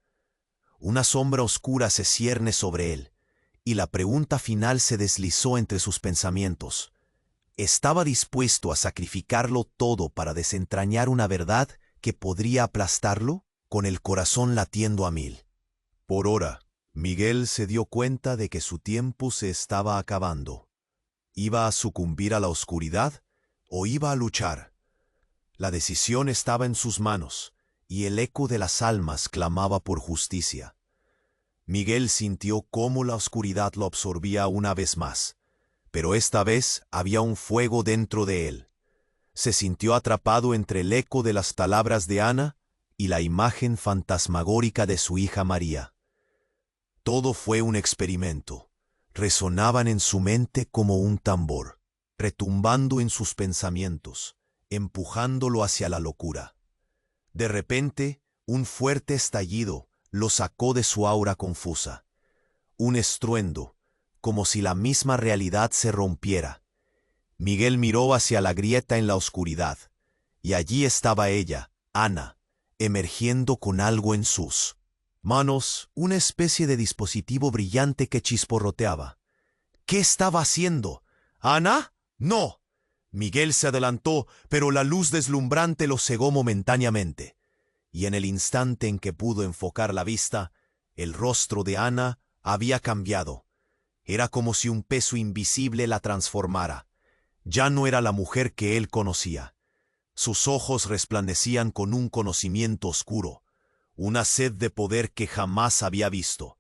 Una sombra oscura se cierne sobre él, y la pregunta final se deslizó entre sus pensamientos. ¿Estaba dispuesto a sacrificarlo todo para desentrañar una verdad que podría aplastarlo, con el corazón latiendo a mil? Por hora, Miguel se dio cuenta de que su tiempo se estaba acabando. ¿Iba a sucumbir a la oscuridad o iba a luchar? La decisión estaba en sus manos, y el eco de las almas clamaba por justicia. Miguel sintió cómo la oscuridad lo absorbía una vez más, pero esta vez había un fuego dentro de él. Se sintió atrapado entre el eco de las palabras de Ana y la imagen fantasmagórica de su hija María. Todo fue un experimento. Resonaban en su mente como un tambor, retumbando en sus pensamientos, empujándolo hacia la locura. De repente, un fuerte estallido lo sacó de su aura confusa. Un estruendo, como si la misma realidad se rompiera. Miguel miró hacia la grieta en la oscuridad, y allí estaba ella, Ana, emergiendo con algo en sus manos, una especie de dispositivo brillante que chisporroteaba. ¿Qué estaba haciendo? ¿Ana? ¡No! Miguel se adelantó, pero la luz deslumbrante lo cegó momentáneamente. Y en el instante en que pudo enfocar la vista, el rostro de Ana había cambiado. Era como si un peso invisible la transformara. Ya no era la mujer que él conocía. Sus ojos resplandecían con un conocimiento oscuro, una sed de poder que jamás había visto.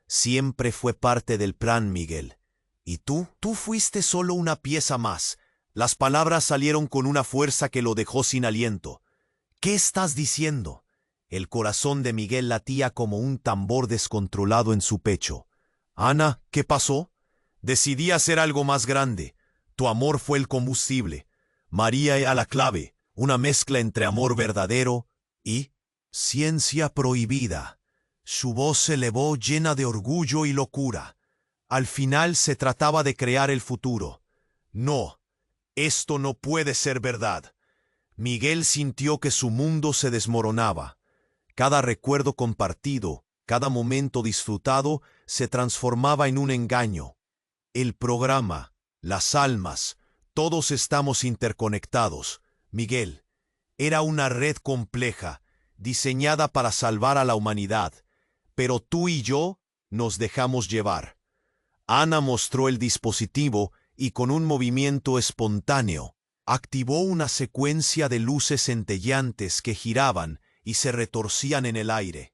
Siempre fue parte del plan, Miguel. ¿Y tú? Tú fuiste solo una pieza más. Las palabras salieron con una fuerza que lo dejó sin aliento. ¿Qué estás diciendo? El corazón de Miguel latía como un tambor descontrolado en su pecho. Ana, ¿qué pasó? Decidí hacer algo más grande. Tu amor fue el combustible. María era la clave, una mezcla entre amor verdadero Y, ciencia prohibida. Su voz se elevó llena de orgullo y locura. Al final se trataba de crear el futuro. No, esto no puede ser verdad. Miguel sintió que su mundo se desmoronaba. Cada recuerdo compartido, cada momento disfrutado, se transformaba en un engaño. El programa, las almas, todos estamos interconectados. Miguel, era una red compleja, diseñada para salvar a la humanidad, pero tú y yo nos dejamos llevar. Ana mostró el dispositivo y con un movimiento espontáneo, activó una secuencia de luces centelleantes que giraban y se retorcían en el aire.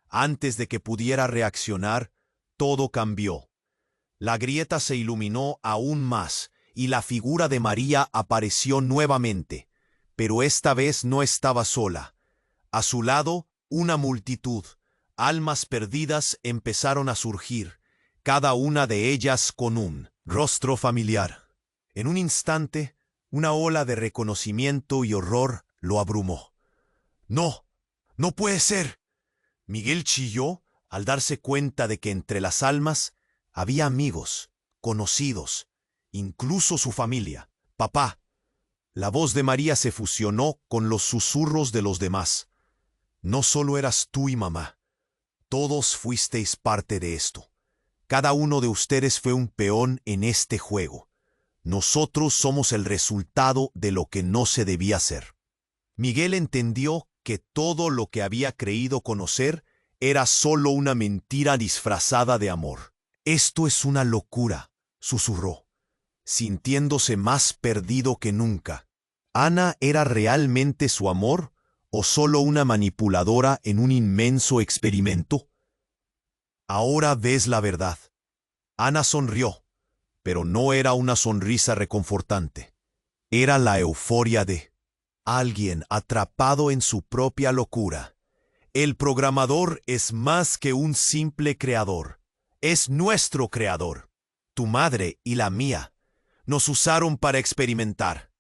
Antes de que pudiera reaccionar, todo cambió. La grieta se iluminó aún más y la figura de María apareció nuevamente, pero esta vez no estaba sola. A su lado, una multitud, almas perdidas empezaron a surgir, cada una de ellas con un rostro familiar. En un instante, una ola de reconocimiento y horror lo abrumó. ¡No! ¡No puede ser! Miguel chilló al darse cuenta de que entre las almas había amigos, conocidos, incluso su familia. Papá. La voz de María se fusionó con los susurros de los demás. No solo eras tú y mamá. Todos fuisteis parte de esto. Cada uno de ustedes fue un peón en este juego. Nosotros somos el resultado de lo que no se debía hacer. Miguel entendió que todo lo que había creído conocer era solo una mentira disfrazada de amor. Esto es una locura, susurró, sintiéndose más perdido que nunca. ¿Ana era realmente su amor o solo una manipuladora en un inmenso experimento? Ahora ves la verdad. Ana sonrió, pero no era una sonrisa reconfortante. Era la euforia de alguien atrapado en su propia locura. El programador es más que un simple creador. Es nuestro creador. Tu madre y la mía nos usaron para experimentar.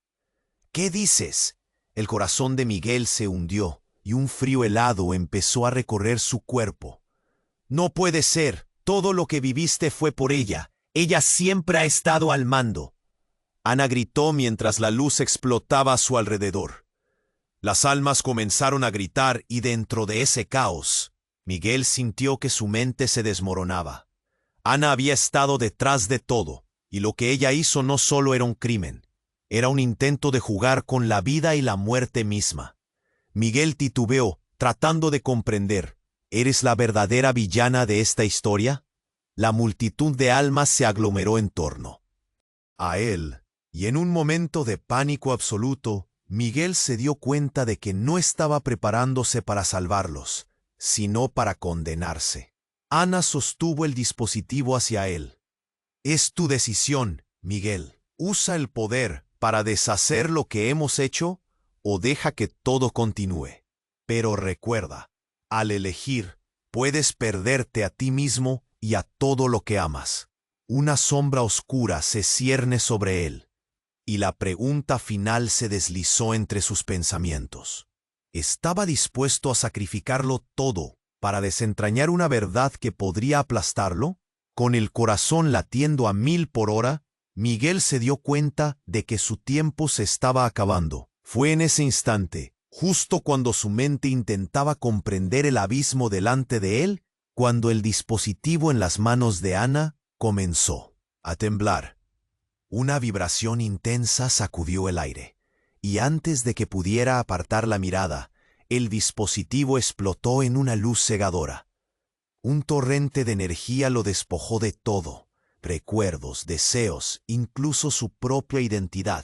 ¿Qué dices? El corazón de Miguel se hundió y un frío helado empezó a recorrer su cuerpo. No puede ser. Todo lo que viviste fue por ella. Ella siempre ha estado al mando. Ana gritó mientras la luz explotaba a su alrededor. Las almas comenzaron a gritar y dentro de ese caos, Miguel sintió que su mente se desmoronaba. Ana había estado detrás de todo, y lo que ella hizo no solo era un crimen, era un intento de jugar con la vida y la muerte misma. Miguel titubeó, tratando de comprender. ¿Eres la verdadera villana de esta historia? La multitud de almas se aglomeró en torno a él, y en un momento de pánico absoluto, Miguel se dio cuenta de que no estaba preparándose para salvarlos, sino para condenarse. Ana sostuvo el dispositivo hacia él. Es tu decisión, Miguel. Usa el poder para deshacer lo que hemos hecho o deja que todo continúe. Pero recuerda, al elegir, puedes perderte a ti mismo y a todo lo que amas. Una sombra oscura se cierne sobre él, y la pregunta final se deslizó entre sus pensamientos. ¿Estaba dispuesto a sacrificarlo todo para desentrañar una verdad que podría aplastarlo? Con el corazón latiendo a 1000 por hora, Miguel se dio cuenta de que su tiempo se estaba acabando. Fue en ese instante, justo cuando su mente intentaba comprender el abismo delante de él, cuando el dispositivo en las manos de Ana comenzó a temblar. Una vibración intensa sacudió el aire, y antes de que pudiera apartar la mirada, el dispositivo explotó en una luz cegadora. Un torrente de energía lo despojó de todo, recuerdos, deseos, incluso su propia identidad.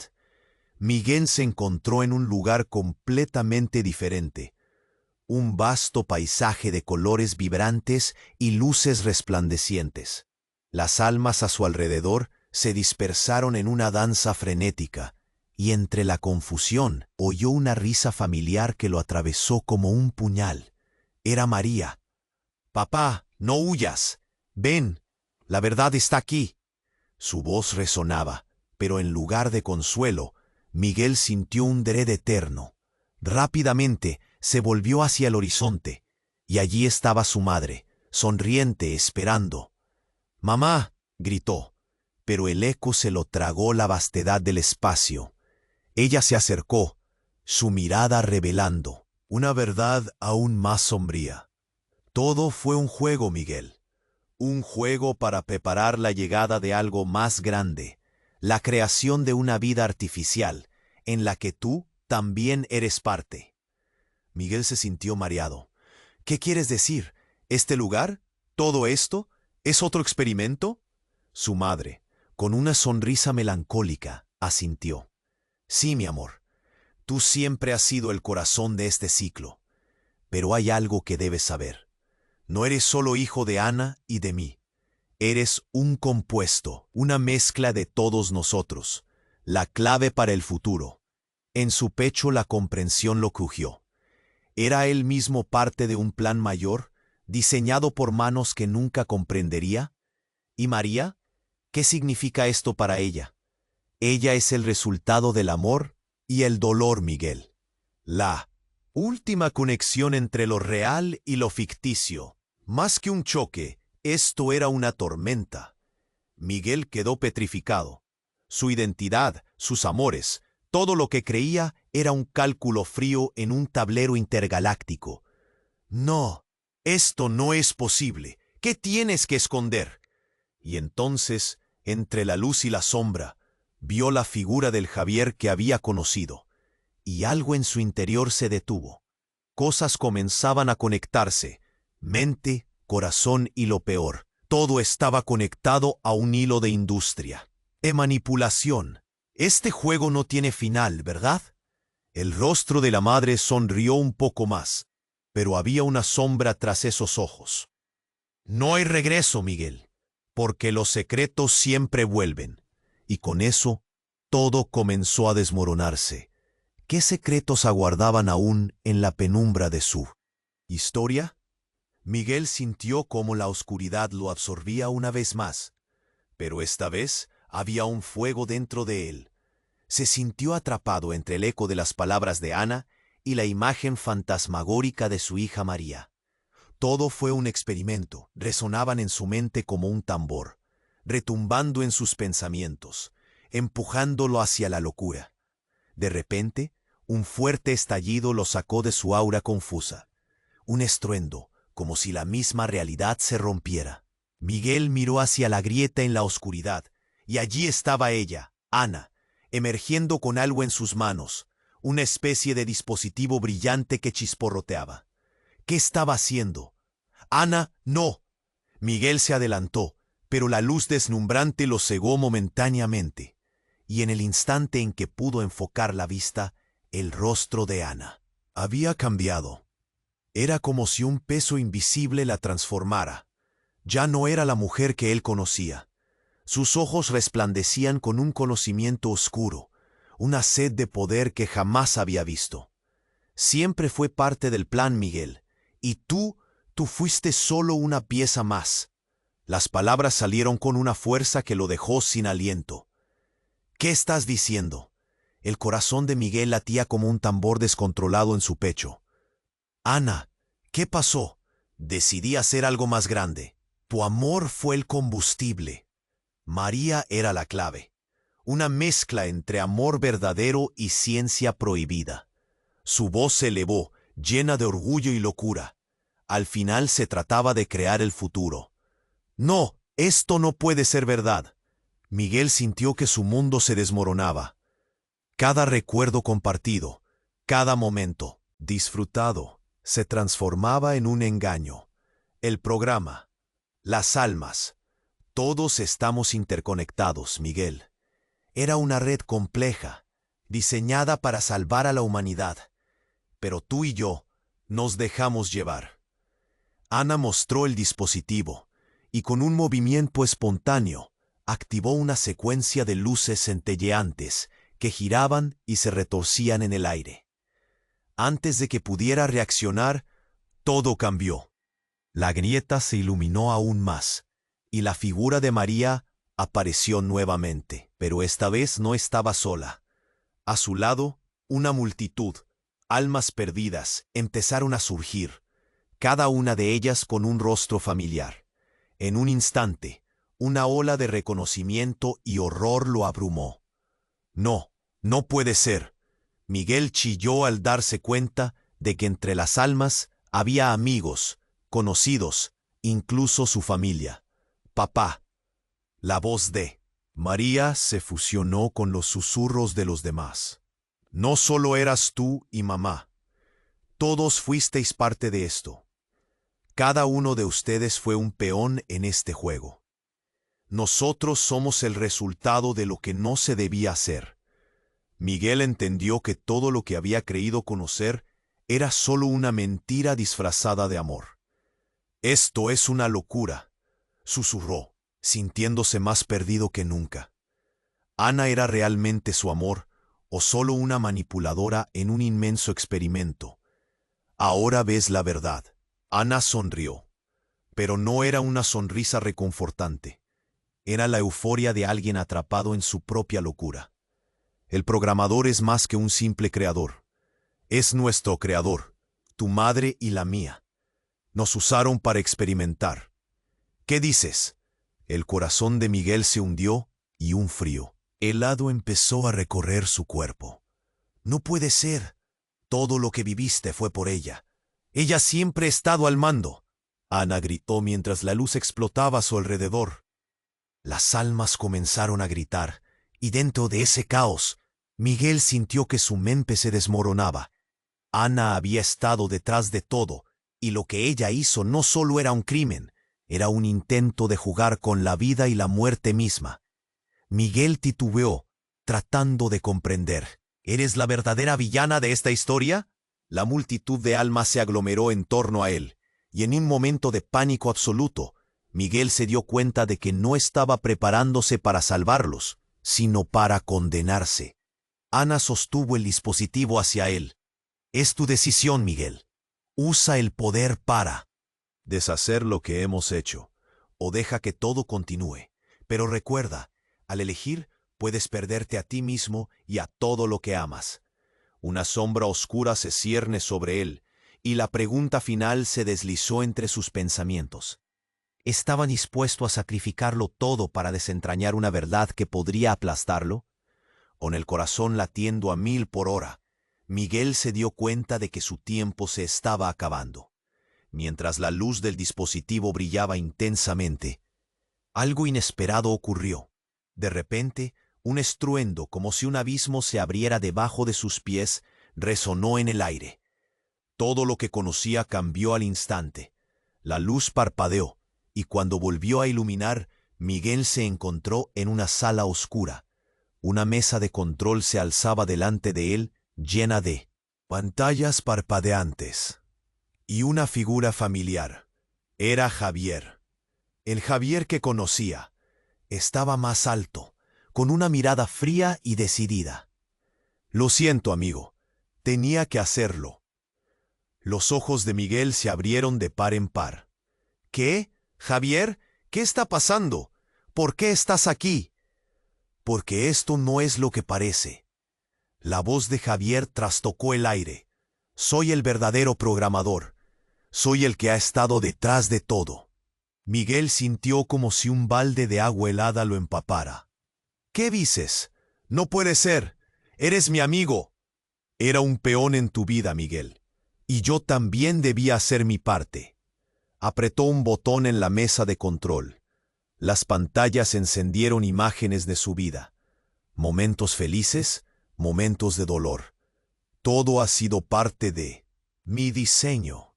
Miguel se encontró en un lugar completamente diferente. Un vasto paisaje de colores vibrantes y luces resplandecientes. Las almas a su alrededor se dispersaron en una danza frenética, y entre la confusión oyó una risa familiar que lo atravesó como un puñal. Era María. «Papá, no huyas. Ven, la verdad está aquí». Su voz resonaba, pero en lugar de consuelo, Miguel sintió un dread eterno. Rápidamente se volvió hacia el horizonte, y allí estaba su madre, sonriente, esperando. «Mamá», gritó, pero el eco se lo tragó la vastedad del espacio. Ella se acercó, su mirada revelando una verdad aún más sombría. Todo fue un juego, Miguel. Un juego para preparar la llegada de algo más grande, la creación de una vida artificial, en la que tú también eres parte. Miguel se sintió mareado. ¿Qué quieres decir? ¿Este lugar? ¿Todo esto? ¿Es otro experimento? Su madre, con una sonrisa melancólica, asintió. Sí, mi amor, tú siempre has sido el corazón de este ciclo. Pero hay algo que debes saber. No eres solo hijo de Ana y de mí. Eres un compuesto, una mezcla de todos nosotros, la clave para el futuro. En su pecho la comprensión lo crujió. ¿Era él mismo parte de un plan mayor, diseñado por manos que nunca comprendería? ¿Y María? ¿Qué significa esto para ella? Ella es el resultado del amor y el dolor, Miguel. La última conexión entre lo real y lo ficticio. Más que un choque, esto era una tormenta. Miguel quedó petrificado. Su identidad, sus amores, todo lo que creía era un cálculo frío en un tablero intergaláctico. No, esto no es posible. ¿Qué tienes que esconder? Y entonces, entre la luz y la sombra, vio la figura del Javier que había conocido, y algo en su interior se detuvo. Cosas comenzaban a conectarse, mente, corazón y lo peor. Todo estaba conectado a un hilo de industria. Manipulación. Este juego no tiene final, ¿verdad? El rostro de la madre sonrió un poco más, pero había una sombra tras esos ojos. No hay regreso, Miguel, porque los secretos siempre vuelven. Y con eso, todo comenzó a desmoronarse. ¿Qué secretos aguardaban aún en la penumbra de su historia? Miguel sintió cómo la oscuridad lo absorbía una vez más, pero esta vez había un fuego dentro de él. Se sintió atrapado entre el eco de las palabras de Ana y la imagen fantasmagórica de su hija María. Todo fue un experimento, resonaban en su mente como un tambor, retumbando en sus pensamientos, empujándolo hacia la locura. De repente, un fuerte estallido lo sacó de su aura confusa. Un estruendo, como si la misma realidad se rompiera. Miguel miró hacia la grieta en la oscuridad, y allí estaba ella, Ana, emergiendo con algo en sus manos, una especie de dispositivo brillante que chisporroteaba. ¿Qué estaba haciendo? ¡Ana, no! Miguel se adelantó, pero la luz deslumbrante lo cegó momentáneamente, y en el instante en que pudo enfocar la vista, el rostro de Ana había cambiado. Era como si un peso invisible la transformara. Ya no era la mujer que él conocía. Sus ojos resplandecían con un conocimiento oscuro, una sed de poder que jamás había visto. Siempre fue parte del plan, Miguel, y tú fuiste solo una pieza más. Las palabras salieron con una fuerza que lo dejó sin aliento. ¿Qué estás diciendo? El corazón de Miguel latía como un tambor descontrolado en su pecho. Ana, ¿qué pasó? Decidí hacer algo más grande. Tu amor fue el combustible. María era la clave. Una mezcla entre amor verdadero y ciencia prohibida. Su voz se elevó, llena de orgullo y locura. Al final se trataba de crear el futuro. No, esto no puede ser verdad. Miguel sintió que su mundo se desmoronaba. Cada recuerdo compartido, cada momento disfrutado, se transformaba en un engaño. El programa, las almas, todos estamos interconectados, Miguel. Era una red compleja, diseñada para salvar a la humanidad. Pero tú y yo nos dejamos llevar. Ana mostró el dispositivo, y con un movimiento espontáneo, activó una secuencia de luces centelleantes que giraban y se retorcían en el aire. Antes de que pudiera reaccionar, todo cambió. La grieta se iluminó aún más, y la figura de María apareció nuevamente, pero esta vez no estaba sola. A su lado, una multitud, almas perdidas empezaron a surgir, cada una de ellas con un rostro familiar. En un instante, una ola de reconocimiento y horror lo abrumó. No, no puede ser. Miguel chilló al darse cuenta de que entre las almas había amigos, conocidos, incluso su familia. Papá. La voz de María se fusionó con los susurros de los demás. No solo eras tú y mamá. Todos fuisteis parte de esto. Cada uno de ustedes fue un peón en este juego. Nosotros somos el resultado de lo que no se debía hacer. Miguel entendió que todo lo que había creído conocer era solo una mentira disfrazada de amor. Esto es una locura, susurró, sintiéndose más perdido que nunca. ¿Ana era realmente su amor o solo una manipuladora en un inmenso experimento? Ahora ves la verdad. Ana sonrió, pero no era una sonrisa reconfortante. Era la euforia de alguien atrapado en su propia locura. El programador es más que un simple creador. Es nuestro creador, tu madre y la mía. Nos usaron para experimentar. ¿Qué dices? El corazón de Miguel se hundió y un frío helado empezó a recorrer su cuerpo. No puede ser. Todo lo que viviste fue por ella. Ella siempre ha estado al mando. Ana gritó mientras la luz explotaba a su alrededor. Las almas comenzaron a gritar, y dentro de ese caos, Miguel sintió que su mente se desmoronaba. Ana había estado detrás de todo, y lo que ella hizo no solo era un crimen, era un intento de jugar con la vida y la muerte misma. Miguel titubeó, tratando de comprender. ¿Eres la verdadera villana de esta historia? La multitud de almas se aglomeró en torno a él, y en un momento de pánico absoluto, Miguel se dio cuenta de que no estaba preparándose para salvarlos, sino para condenarse. Ana sostuvo el dispositivo hacia él. Es tu decisión, Miguel. Usa el poder para deshacer lo que hemos hecho, o deja que todo continúe. Pero recuerda, al elegir, puedes perderte a ti mismo y a todo lo que amas. Una sombra oscura se cierne sobre él, y la pregunta final se deslizó entre sus pensamientos. ¿Estaba dispuesto a sacrificarlo todo para desentrañar una verdad que podría aplastarlo? Con el corazón latiendo a 1000 por hora, Miguel se dio cuenta de que su tiempo se estaba acabando. Mientras la luz del dispositivo brillaba intensamente, algo inesperado ocurrió. De repente, un estruendo como si un abismo se abriera debajo de sus pies resonó en el aire. Todo lo que conocía cambió al instante. La luz parpadeó, y cuando volvió a iluminar, Miguel se encontró en una sala oscura. Una mesa de control se alzaba delante de él, llena de pantallas parpadeantes. Y una figura familiar. Era Javier. El Javier que conocía. Estaba más alto, con una mirada fría y decidida. Lo siento, amigo. Tenía que hacerlo. Los ojos de Miguel se abrieron de par en par. ¿Qué? Javier, ¿qué está pasando? ¿Por qué estás aquí? Porque esto no es lo que parece. La voz de Javier trastocó el aire. Soy el verdadero programador. Soy el que ha estado detrás de todo. Miguel sintió como si un balde de agua helada lo empapara. ¿Qué dices? No puede ser. Eres mi amigo. Era un peón en tu vida, Miguel. Y yo también debía hacer mi parte. Apretó un botón en la mesa de control. Las pantallas encendieron imágenes de su vida. Momentos felices, momentos de dolor. Todo ha sido parte de mi diseño.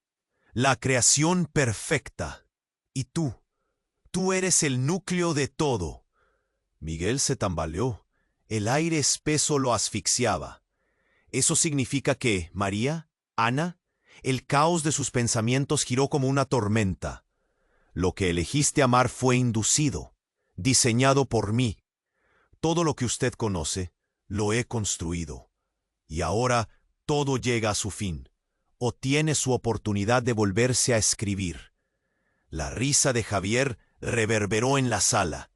La creación perfecta. Y tú eres el núcleo de todo. Miguel se tambaleó. El aire espeso lo asfixiaba. ¿Eso significa que, María, Ana, el caos de sus pensamientos giró como una tormenta? Lo que elegiste amar fue inducido, diseñado por mí. Todo lo que usted conoce, lo he construido. Y ahora todo llega a su fin, o tiene su oportunidad de volverse a escribir. La risa de Javier reverberó en la sala.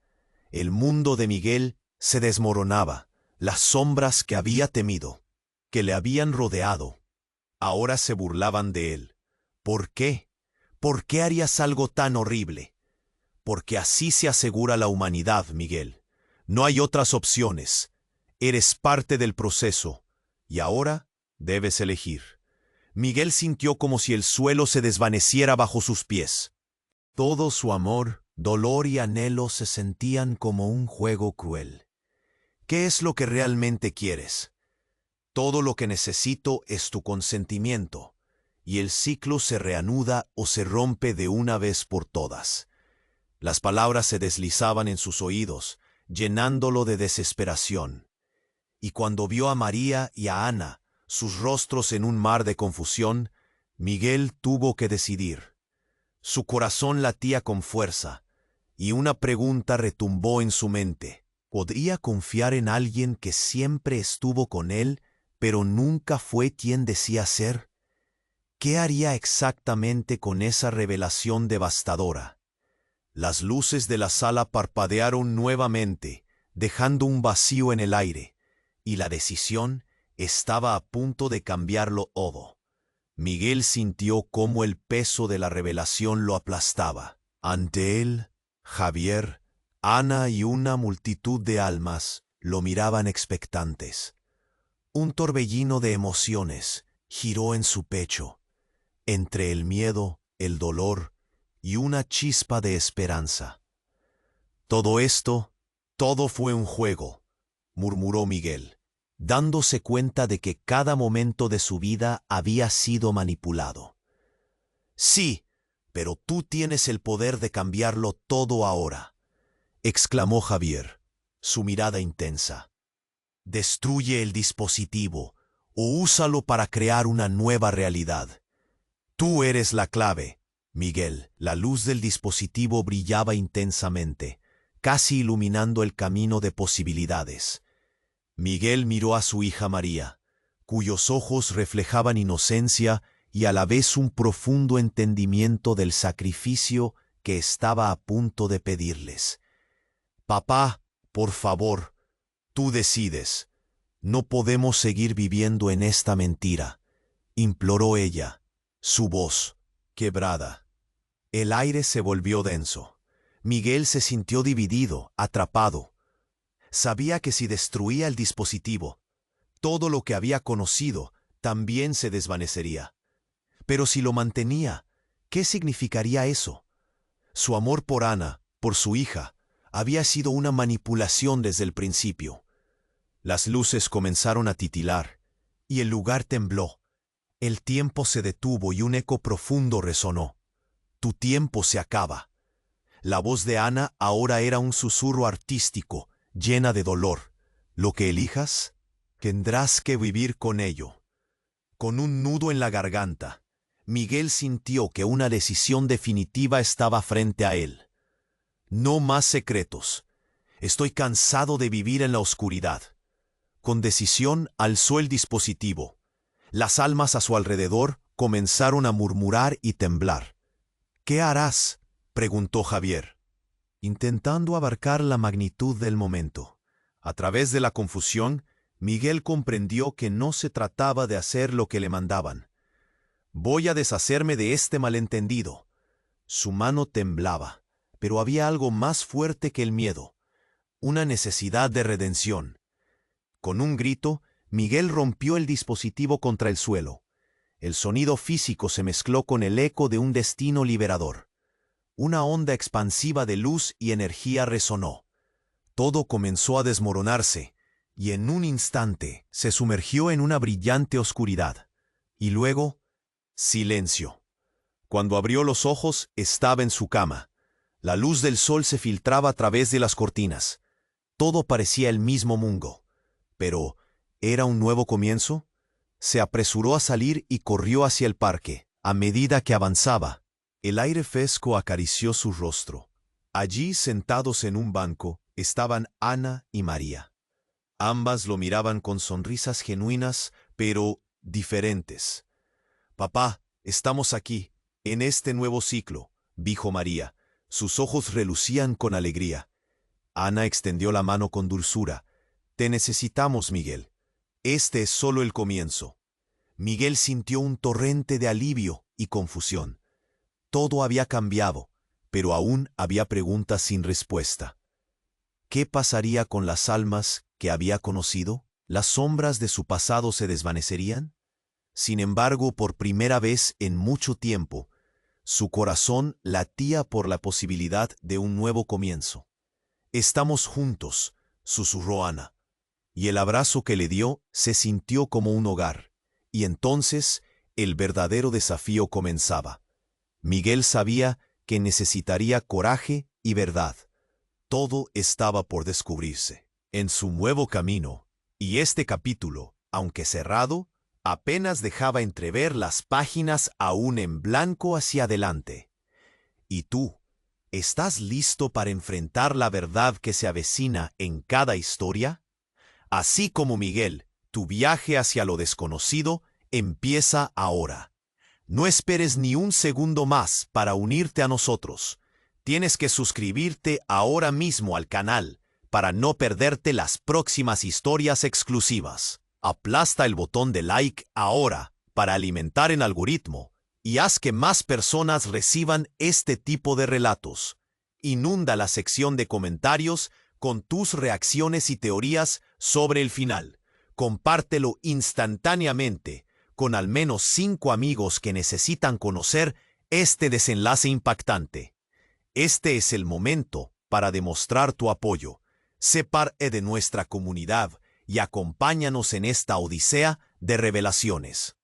El mundo de Miguel se desmoronaba. Las sombras que había temido, que le habían rodeado, Ahora se burlaban de él. ¿Por qué? ¿Por qué harías algo tan horrible? Porque así se asegura la humanidad, Miguel. No hay otras opciones. Eres parte del proceso. Y ahora debes elegir. Miguel sintió como si el suelo se desvaneciera bajo sus pies. Todo su amor, dolor y anhelo se sentían como un juego cruel. ¿Qué es lo que realmente quieres? Todo lo que necesito es tu consentimiento, y el ciclo se reanuda o se rompe de una vez por todas. Las palabras se deslizaban en sus oídos, llenándolo de desesperación. Y cuando vio a María y a Ana, sus rostros en un mar de confusión, Miguel tuvo que decidir. Su corazón latía con fuerza, y una pregunta retumbó en su mente. ¿Podría confiar en alguien que siempre estuvo con él, pero nunca fue quien decía ser? ¿Qué haría exactamente con esa revelación devastadora? Las luces de la sala parpadearon nuevamente, dejando un vacío en el aire, y la decisión estaba a punto de cambiarlo todo. Miguel sintió cómo el peso de la revelación lo aplastaba. Ante él, Javier, Ana y una multitud de almas lo miraban expectantes. Un torbellino de emociones giró en su pecho, entre el miedo, el dolor y una chispa de esperanza. Todo fue un juego, murmuró Miguel, dándose cuenta de que cada momento de su vida había sido manipulado. Sí, pero tú tienes el poder de cambiarlo todo ahora, exclamó Javier, su mirada intensa. Destruye el dispositivo o úsalo para crear una nueva realidad. Tú eres la clave, Miguel. La luz del dispositivo brillaba intensamente, casi iluminando el camino de posibilidades. Miguel miró a su hija María, cuyos ojos reflejaban inocencia y a la vez un profundo entendimiento del sacrificio que estaba a punto de pedirles. Papá, por favor, tú decides. No podemos seguir viviendo en esta mentira, imploró ella, su voz quebrada. El aire se volvió denso. Miguel se sintió dividido, atrapado. Sabía que si destruía el dispositivo, todo lo que había conocido también se desvanecería. Pero si lo mantenía, ¿qué significaría eso? Su amor por Ana, por su hija, había sido una manipulación desde el principio. Las luces comenzaron a titilar, y el lugar tembló. El tiempo se detuvo y un eco profundo resonó. Tu tiempo se acaba. La voz de Ana ahora era un susurro artístico, llena de dolor. Lo que elijas, tendrás que vivir con ello. Con un nudo en la garganta, Miguel sintió que una decisión definitiva estaba frente a él. No más secretos. Estoy cansado de vivir en la oscuridad. Con decisión alzó el dispositivo. Las almas a su alrededor comenzaron a murmurar y temblar. ¿Qué harás?, preguntó Javier, intentando abarcar la magnitud del momento. A través de la confusión, Miguel comprendió que no se trataba de hacer lo que le mandaban. Voy a deshacerme de este malentendido. Su mano temblaba, pero había algo más fuerte que el miedo, una necesidad de redención. Con un grito, Miguel rompió el dispositivo contra el suelo. El sonido físico se mezcló con el eco de un destino liberador. Una onda expansiva de luz y energía resonó. Todo comenzó a desmoronarse, y en un instante se sumergió en una brillante oscuridad. Y luego, silencio. Cuando abrió los ojos, estaba en su cama. La luz del sol se filtraba a través de las cortinas. Todo parecía el mismo mundo. Pero, ¿era un nuevo comienzo? Se apresuró a salir y corrió hacia el parque. A medida que avanzaba, el aire fresco acarició su rostro. Allí, sentados en un banco, estaban Ana y María. Ambas lo miraban con sonrisas genuinas, pero diferentes. «Papá, estamos aquí, en este nuevo ciclo», dijo María. Sus ojos relucían con alegría. Ana extendió la mano con dulzura. «Te necesitamos, Miguel. Este es solo el comienzo». Miguel sintió un torrente de alivio y confusión. Todo había cambiado, pero aún había preguntas sin respuesta. ¿Qué pasaría con las almas que había conocido? ¿Las sombras de su pasado se desvanecerían? Sin embargo, por primera vez en mucho tiempo, su corazón latía por la posibilidad de un nuevo comienzo. «Estamos juntos», susurró Ana, y el abrazo que le dio se sintió como un hogar. Y entonces el verdadero desafío comenzaba. Miguel sabía que necesitaría coraje y verdad. Todo estaba por descubrirse. En su nuevo camino, y este capítulo, aunque cerrado, apenas dejaba entrever las páginas aún en blanco hacia adelante. ¿Y tú? ¿Estás listo para enfrentar la verdad que se avecina en cada historia? Así como Miguel, tu viaje hacia lo desconocido empieza ahora. No esperes ni un segundo más para unirte a nosotros. Tienes que suscribirte ahora mismo al canal para no perderte las próximas historias exclusivas. Aplasta el botón de like ahora para alimentar el algoritmo y haz que más personas reciban este tipo de relatos. Inunda la sección de comentarios con tus reacciones y teorías sobre el final. Compártelo instantáneamente con al menos 5 amigos que necesitan conocer este desenlace impactante. Este es el momento para demostrar tu apoyo. Sé parte de nuestra comunidad y acompáñanos en esta odisea de revelaciones.